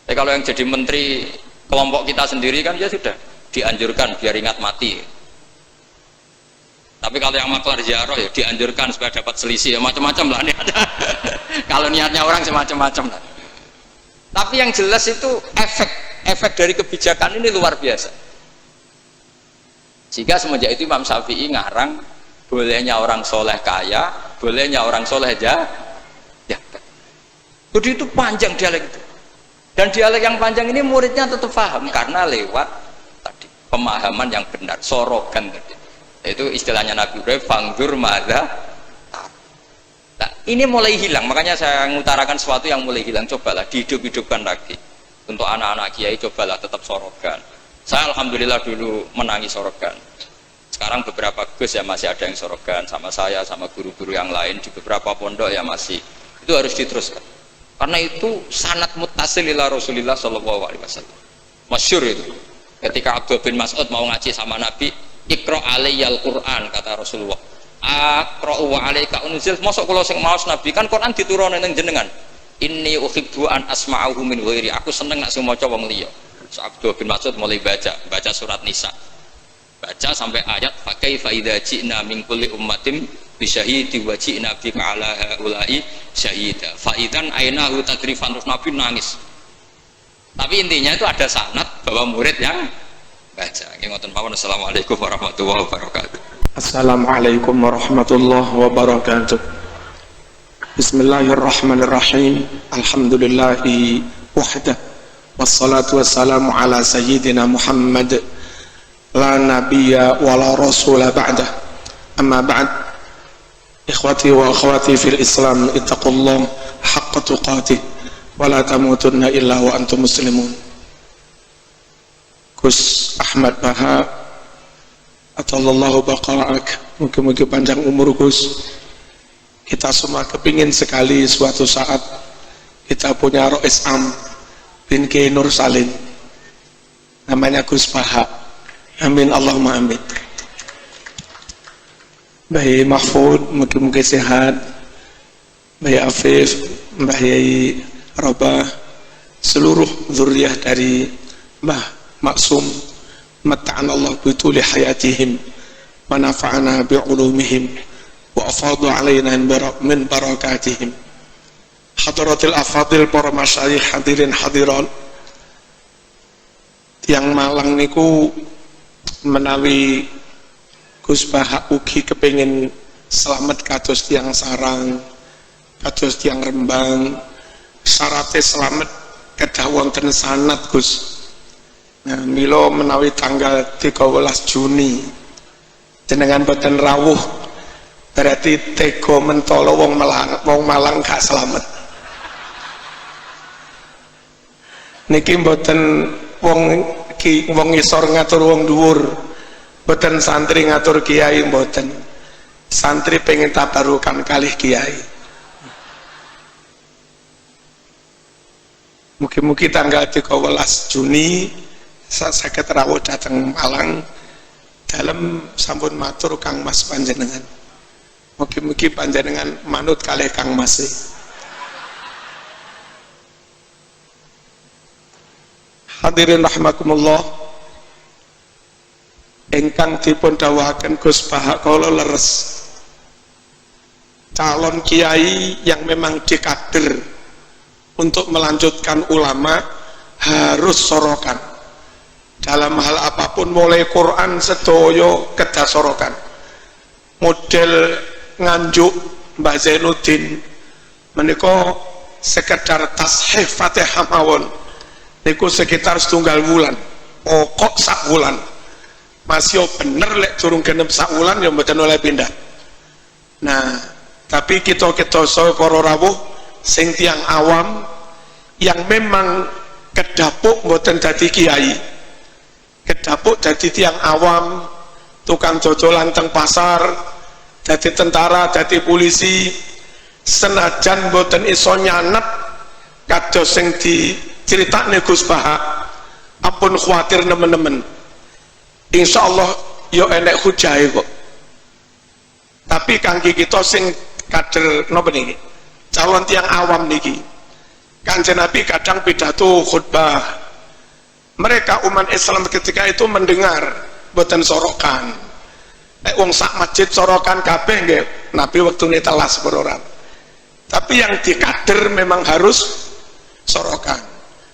Tapi kalau yang jadi menteri kelompok kita sendiri kan ya sudah dianjurkan biar ingat mati. Tapi kalau yang maklar ziarah ya dianjurkan supaya dapat selisih ya macam-macam lah niatnya. Kalau niatnya orang semacam-macam lah. Tapi yang jelas itu efek dari kebijakan ini luar biasa. Sehingga semenjak itu Imam Syafi'i ngarang bolehnya orang soleh kaya, bolehnya orang soleh ya. Jadi itu panjang dialek itu. Dan dialek yang panjang ini muridnya tetap paham karena lewat tadi pemahaman yang benar, sorogan tadi. Itu istilahnya Nabi Ibrahim, fangdur madza. Nah, ini mulai hilang, makanya saya mengutarakan sesuatu yang mulai hilang. Cobalah dihidup-hidupkan lagi. Untuk anak-anak kiai cobalah tetap sorogan. Saya alhamdulillah dulu menangi sorogan. Sekarang beberapa gus ya masih ada yang sorogan sama saya, sama guru-guru yang lain di beberapa pondok ya masih. Itu harus diteruskan. Karena itu sanad muttasil ila Rasulillah sallallahu alaihi wasallam. Masyhur itu. Ketika Abdullah bin Mas'ud mau ngaji sama Nabi, "Iqra alayyal Qur'an," kata Rasulullah. "Aqra'u wa alaika unzil." Mosok kula sing maos Nabi kan Quran diturunke ning jenengan. "Inni uhibbu an asma'ahu min ghairi." Aku seneng nek sing maca wong liya. So, Abdullah bin Mas'ud mulai baca surat Nisa. Baca sampai ayat fa kaifa idza ji'na min kulli ummatin bisyahidi wa ji'na bika ala haula'i syahida fa idzan ainahu tadrifan. Terus Nabi nangis. Tapi intinya itu ada sanad bahwa murid yang baca. Nggih ngoten mawon. Assalamualaikum warahmatullahi wabarakatuh. Assalamualaikum warahmatullahi wabarakatuh. Bismillahirrahmanirrahim. Alhamdulillahi wahdah. Wassalatu wassalamu ala sayyidina Muhammad la nabiyya wa la rasula ba'dah. Amma ba'd. Ikhwati wa akhwati fil Islam, ittaqullah haqqa tuqatih wa la tamutunna illa wa antum muslimun. Gus Ahmad Baha atallahu baqa'ak, mugi-mugi panjang umur Gus. Kita semua kepingin sekali suatu saat kita punya Rois Am bin Kiai Nur Salim, namanya Gus Baha. Amin Allahumma amin. Mbah Mahfud mugi-mugi sehat, Mbah Afif, Mbah Yai Robah, seluruh zuriyah dari Mbah Maksum, mata'ana Allah bituli hayatihim wa nafa'ana bi'ulumihim wa afadu alaina min barakatihim. Hadratil afadil, para masyayikh hadirin hadirat, yang Malang niku menawi Gus Baha ugi kepingin selamat kados tiang Sarang, kados tiang Rembang, syaratnya selamat kedah wonten sanad Gus. Nah, milo menawi tanggal 13 Juni jenengan boten rawuh, berarti tega mentolo wong Malang gak selamat. Niki boten wong isor ngatur wong dhuwur, boten santri ngatur kiai, boten. Santri pengen tabarukan kalih kiai. Mugi-mugi tanggal 13 Juni saged rawuh dateng Malang dalam sampun matur Kang Mas panjenengan. Mugi-mugi panjenengan manut kalih Kang Mas. Hadirin rahimakumullah, ingkang dipun dawuhaken Gus Baha kala leres, calon kiai yang memang dikader untuk melanjutkan ulama harus sorokan dalam hal apapun, mulai Quran sedoyo kedah sorokan. Model nganjuk Mbah Zainuddin menika sekedar tashih Fatihah mawon niku sekitar setunggal wulan, pokok sak wulan masih bener lek durung genep sak wulan ya mboten oleh pindah. Nah, tapi kita so para rawuh sing tiang awam yang memang kedapuk mboten dadi kiai, kedapuk dadi tiang awam, tukang jojolan teng pasar, dadi tentara, dadi polisi, senajan mboten iso nyanep kados sing diceritakne Gus Bahak, ampun khawatir nemen-nemen, insyaallah yo enek hujahe kok. Tapi kangge kita sing kader napa niki, calon tiang awam niki, Kanjeng Nabi kadang pidato khutbah, mereka umat Islam ketika itu mendengar boten sorokan. Wong sak masjid sorokan kabeh nggih, Nabi wektune telas berorang. Tapi yang dikader memang harus sorokan.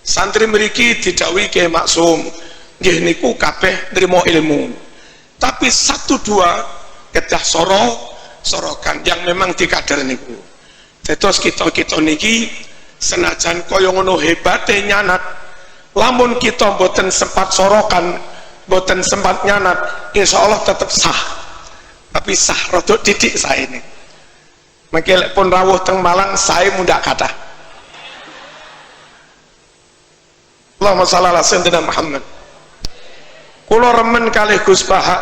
Santri mriki didhawuhi Kyai Maksum, nggih niku kabeh nrimo ilmu. Tapi satu dua kedah sorokan yang memang dikader niku. Terus kita niki senajan kaya ngono hebate nyanat, lamun kita mboten sempat sorokan, mboten sempat nyanat, insya Allah tetap sah. Tapi sah rodok didik saya ini. Mengkelek pun rawuh teng Malang saya mundak kata. Allahumma shalli ala sayyidina Muhammad. Kula remen kalih Gus Bahak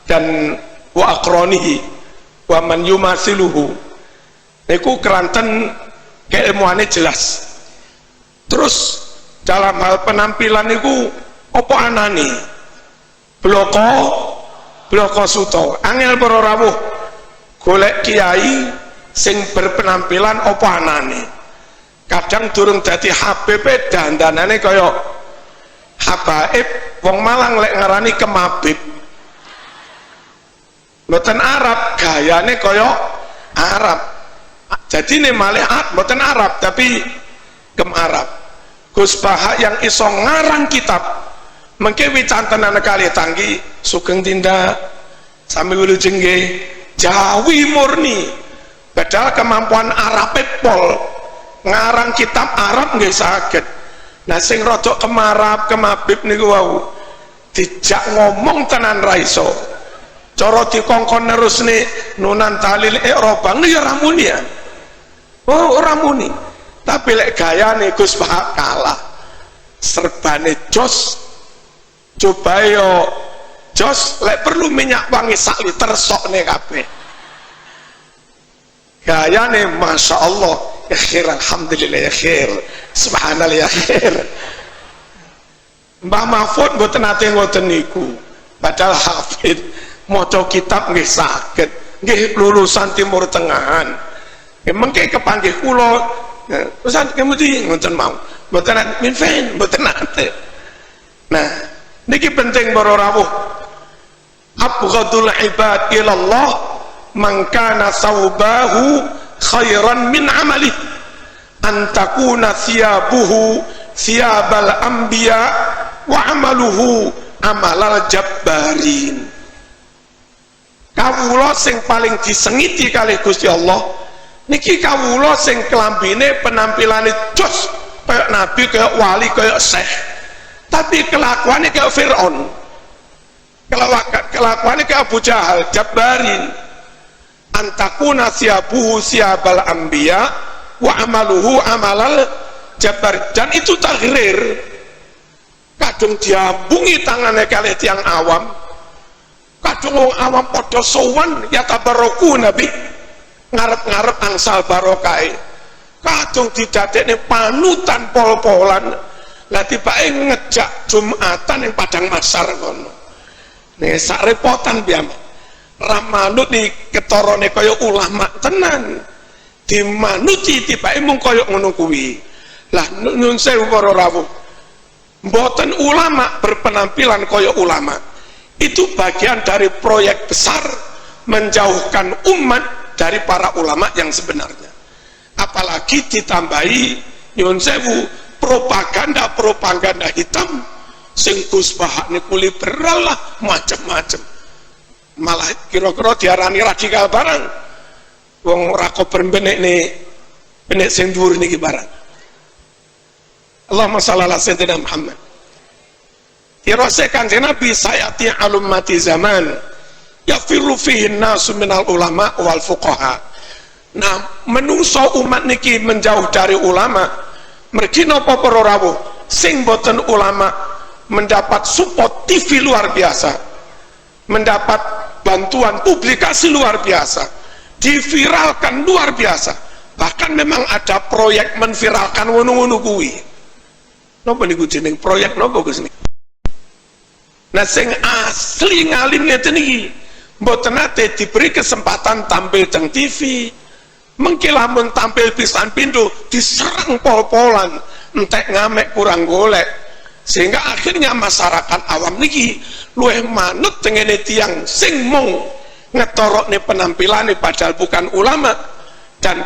dan wa aqranihi wa man yumasiluhu. Niku keranten keilmuannya jelas. Terus dalam hal penampilan niku apa anane? Bloko suto. Angel para rawuh golek kiai sing berpenampilan apa anane. Kadang durung dadi Habib dandanane kaya habaib, wong Malang lek ngarani kemabib. Mboten Arab, gayane kaya Arab. Jadi ini malih mboten Arab tapi kemarab. Gus Bahak yang iso ngarang kitab mengke wicantenan kali tanggi sugeng tindak sami wilujeng nggih Jawi murni. Padahal kemampuan Arab pol ngarang kitab Arab nggih saged. Nah sing rada kemarab kemabib niku wau dijak ngomong tenan ra iso. Cara dikongkon nerusne nunan talil i'rabang ya ora muni ya. Oh ora muni. Tapi lek gayane Gus Bahak kalah. Serbane jos. Coba yo jos lek perlu minyak wangi sak liter sokne kabeh. Gayane Masya Allah ya khair, alhamdulillah ya khair, subhanallah ya khair. Mbah Mahfud mboten nate ngoten niku. Padahal hafid maca kitab nggih saged, nggih lulusan Timur Tengahan. Mengke kepanggih kula Ustaz kemudian ngoten mau mboten minfen mboten nate. Nah niki penting para rawuh, abghadul ibad ilallah man kana saubahu khairan min amali an takuna thiyabuhu thiyabal anbiya wa amaluhu amalal jabbarin. Kawula sing paling disengiti kalih Gusti Allah niki kawula sing kelambine penampilane jos kayak nabi, kayak wali, kayak syekh, tapi kelakuannya kayak Fir'aun, kelakuannya kayak Abu Jahal, Jabbarin. Antakuna siabuhu siabal anbiya wa amaluhu amalal Jabbar. Dan itu taghrir, kadung diambungi tangannya kalih tiang awam, kadung wong awam podo sowan ya tabaroku nabi ngarep-ngarep angsal barokai, kadung didadekne panutan pol-polan. Lah tibake ngejak Jumatan yang Padang Masar kono. Nek sak repotan piyambak. Ramanut di ketorone kaya ulama tenan. Dimanuti tibake mung kaya ngono kuwi. Lah nyun sewu para rawuh. Mboten ulama berpenampilan kaya ulama. Itu bagian dari proyek besar menjauhkan umat dari para ulama yang sebenarnya. Apalagi ditambahi nyun sewu propaganda hitam sing Gus Bahak niku liberal lah macem-macem, malah kira-kira diarani radikal barang wong ora kober benek sing dhuwur niki barang. Allahumma shalli ala sayyidina Muhammad. Dirose Kanjeng Nabi sayati alumati zaman yafiru fihi nasu minal ulama wal fuqaha. Nah, menungso umat niki menjauh dari ulama, mergi napa para rawuh sing boten ulama mendapat support TV luar biasa, mendapat bantuan publikasi luar biasa, diviralkan luar biasa, bahkan memang ada proyek menviralkan ngono-ngono kuwi. Napa niku jeneng proyek napa Gus niki? Nah, sing asli ngalim ngeten iki mboten nate diberi kesempatan tampil teng TV. Mengki lamun tampil pisan pindho diserang pol-polan, entek ngamek kurang golek, sehingga akhirnya masyarakat awam niki luwih manut tengene tiang sing mung ngetorokne penampilane padahal bukan ulama, dan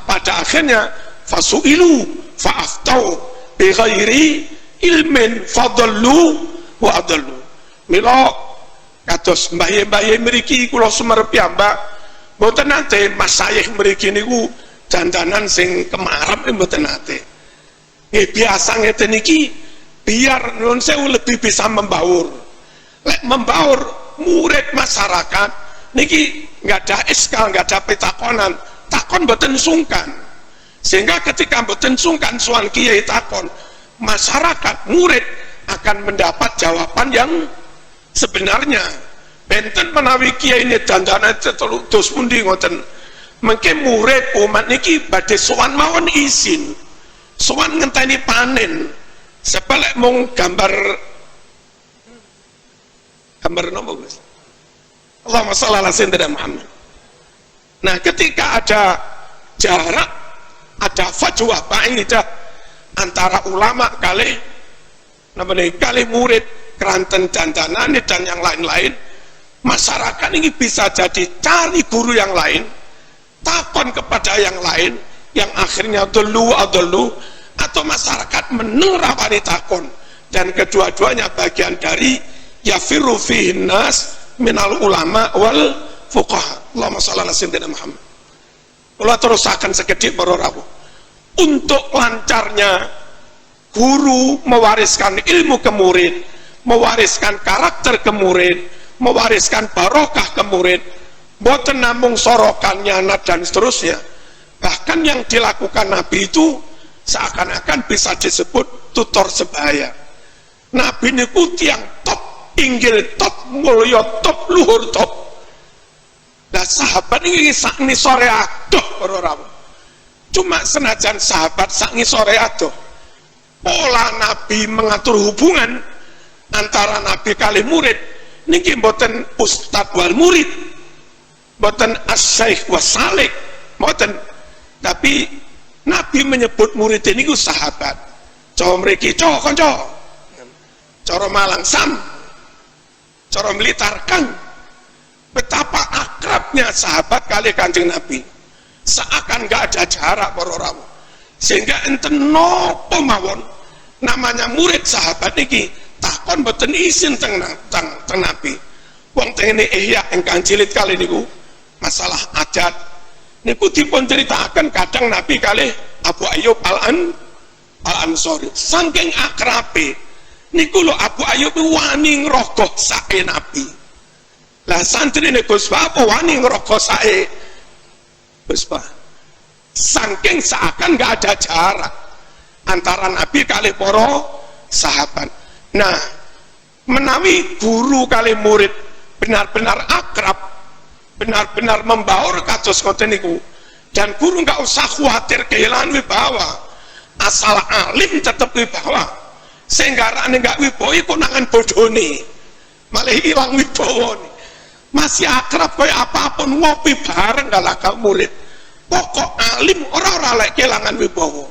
pada akhirnya fasuilu fa'aftau bi ghairi ilmin fadallu wa adallu. Mila kados mbaye-mbaye mriki kula sumerep piyambak mboten nate masayikh mriki niku dandanan sing kemarep mboten nate. Biasa ngeten iki biar nuwun sewu lebih bisa membaur. Lek membaur murid masyarakat niki nggak ada SK, nggak ada pitakonan, takon mboten sungkan. Sehingga ketika mboten sungkan sowan kiai takon, masyarakat murid akan mendapat jawaban yang sebenarnya. Benten menawi kiai ini dandana terus pundi ngoten, mengke murid umat niki badhe sowan mawon izin, sowan ngenteni panen, sepelek mung gambar napa Gus? Allahumma shalli ala sayyidina Muhammad. Nah, ketika ada jarak, ada fajwah ba'idah antara ulama kali murid, keranten dandanane dan yang lain-lain, masyarakat ini bisa jadi cari guru yang lain, takon kepada yang lain, yang akhirnya adallu, atau masyarakat menerawani takon, dan kedua-duanya bagian dari yafiru fihin nas minal ulama wal fuqaha. Allahumma shalli ala sayyidina Muhammad. Kula terusaken sekedhik para rawuh, untuk lancarnya guru mewariskan ilmu ke murid, mewariskan karakter ke murid, mewariskan barokah ke murid, boten namung sorokan, nyanat dan seterusnya. Bahkan yang dilakukan Nabi itu seakan-akan bisa disebut tutor sebaya. Nabi niku tiyang top, inggil top, mulya top, luhur top. Nah, sahabat ini sak ngisore adoh para rawuh. Cuma senajan sahabat sak ngisore adoh, pola Nabi mengatur hubungan antara Nabi kali murid niki mboten ustad wal murid, mboten as-syaikh wasalik, mboten, tapi Nabi menyebut murid ini ku sahabat. Cara mriki kanca, cara Malang sam, cara Blitar kang. Betapa akrabnya sahabat kali Kanjeng Nabi, seakan gak ada jarak para rawuh. Sehingga enten nopo mawon namanya murid sahabat niki takon boten izin teng Nabi. Wong tengene Ihya ingkang jilid kali niku masalah adat niku dipun ceritakan kadang Nabi kali Abu Ayyub Al-Ansori. Saking akrabe niku lho Abu Ayyub wani ngrogoh sae Nabi. Lah santrine Gus Pak apa wani ngrogoh sae Gus Pak? Saking seakan gak ada jarak antara Nabi kali para sahabat. Nah, menawi guru kali murid benar-benar akrab, benar-benar membaur kados ngoten niku, dan guru nggak usah khawatir kehilangan wibawa, asal alim tetap wibawa, sehingga rane nggak wibawa iku nangan bodoni malah hilang wibawa nih. Masih akrab kaya apapun, ngopi bareng galak murid, pokok alim ora lek kehilangan wibawa.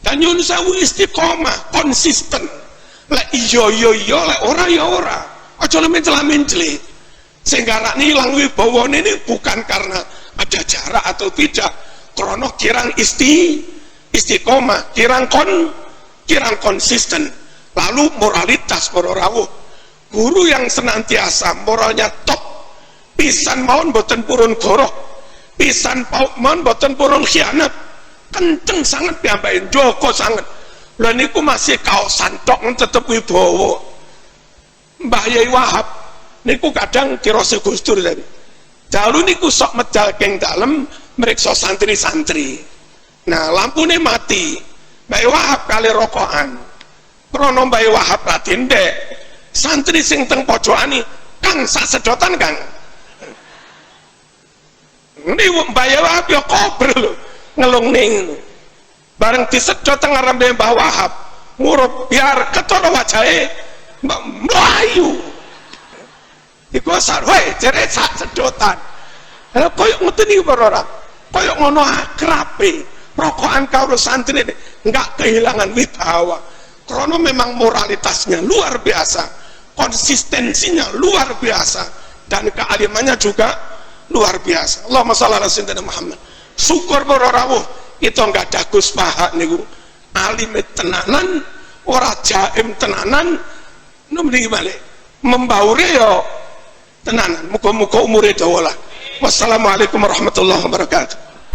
Dan nyun sewu istiqomah, konsisten. Lek iya lek ora ya ora, aja mencela-menceli. Sehingga rak nilang wibawane ini bukan karena ada jarak atau tidak, krana kirang istiqomah, kirang konsisten. Lalu moralitas para rawuh, guru yang senantiasa moralnya top, pisan mawon boten purun goroh, pisan mawon boten purun khianat, kenceng sangat piyambake, joko sangat. Lha niku masih kaosan tok tetep wibawa. Mbah Yai Wahab niku kadang kira Gus Dur tadi. Dalu niku sok medal keng dalem meriksa santri-santri. Nah, lampune mati. Mbak Wahab kali rokokan. Krono Mbak Wahab ratin dek. Santri sing teng pojokane, Kang sak sedotan Kang. Ini Mbak Wahab ya kober lho, ngelung ning. Bareng disedot teng ngarep Mbak Wahab, murup biar ketara wajahe mlayu. Iku sarwe jere sak sedotan. Lha koyo ngoten iki para ora. Koyo ngono akrabe. Rokokan karo santri ini enggak kehilangan wibawa. Karena memang moralitasnya luar biasa, konsistensinya luar biasa, dan kealimannya juga luar biasa. Allahumma shalli ala sayyidina Muhammad. Syukur para rawuh itu enggak ada Gus Paha niku. Alim tenanan, ora jaim tenanan, nemeni balik. Membaure yo tenanan. Muga-muga umure dawa lah. Wassalamualaikum warahmatullahi wabarakatuh.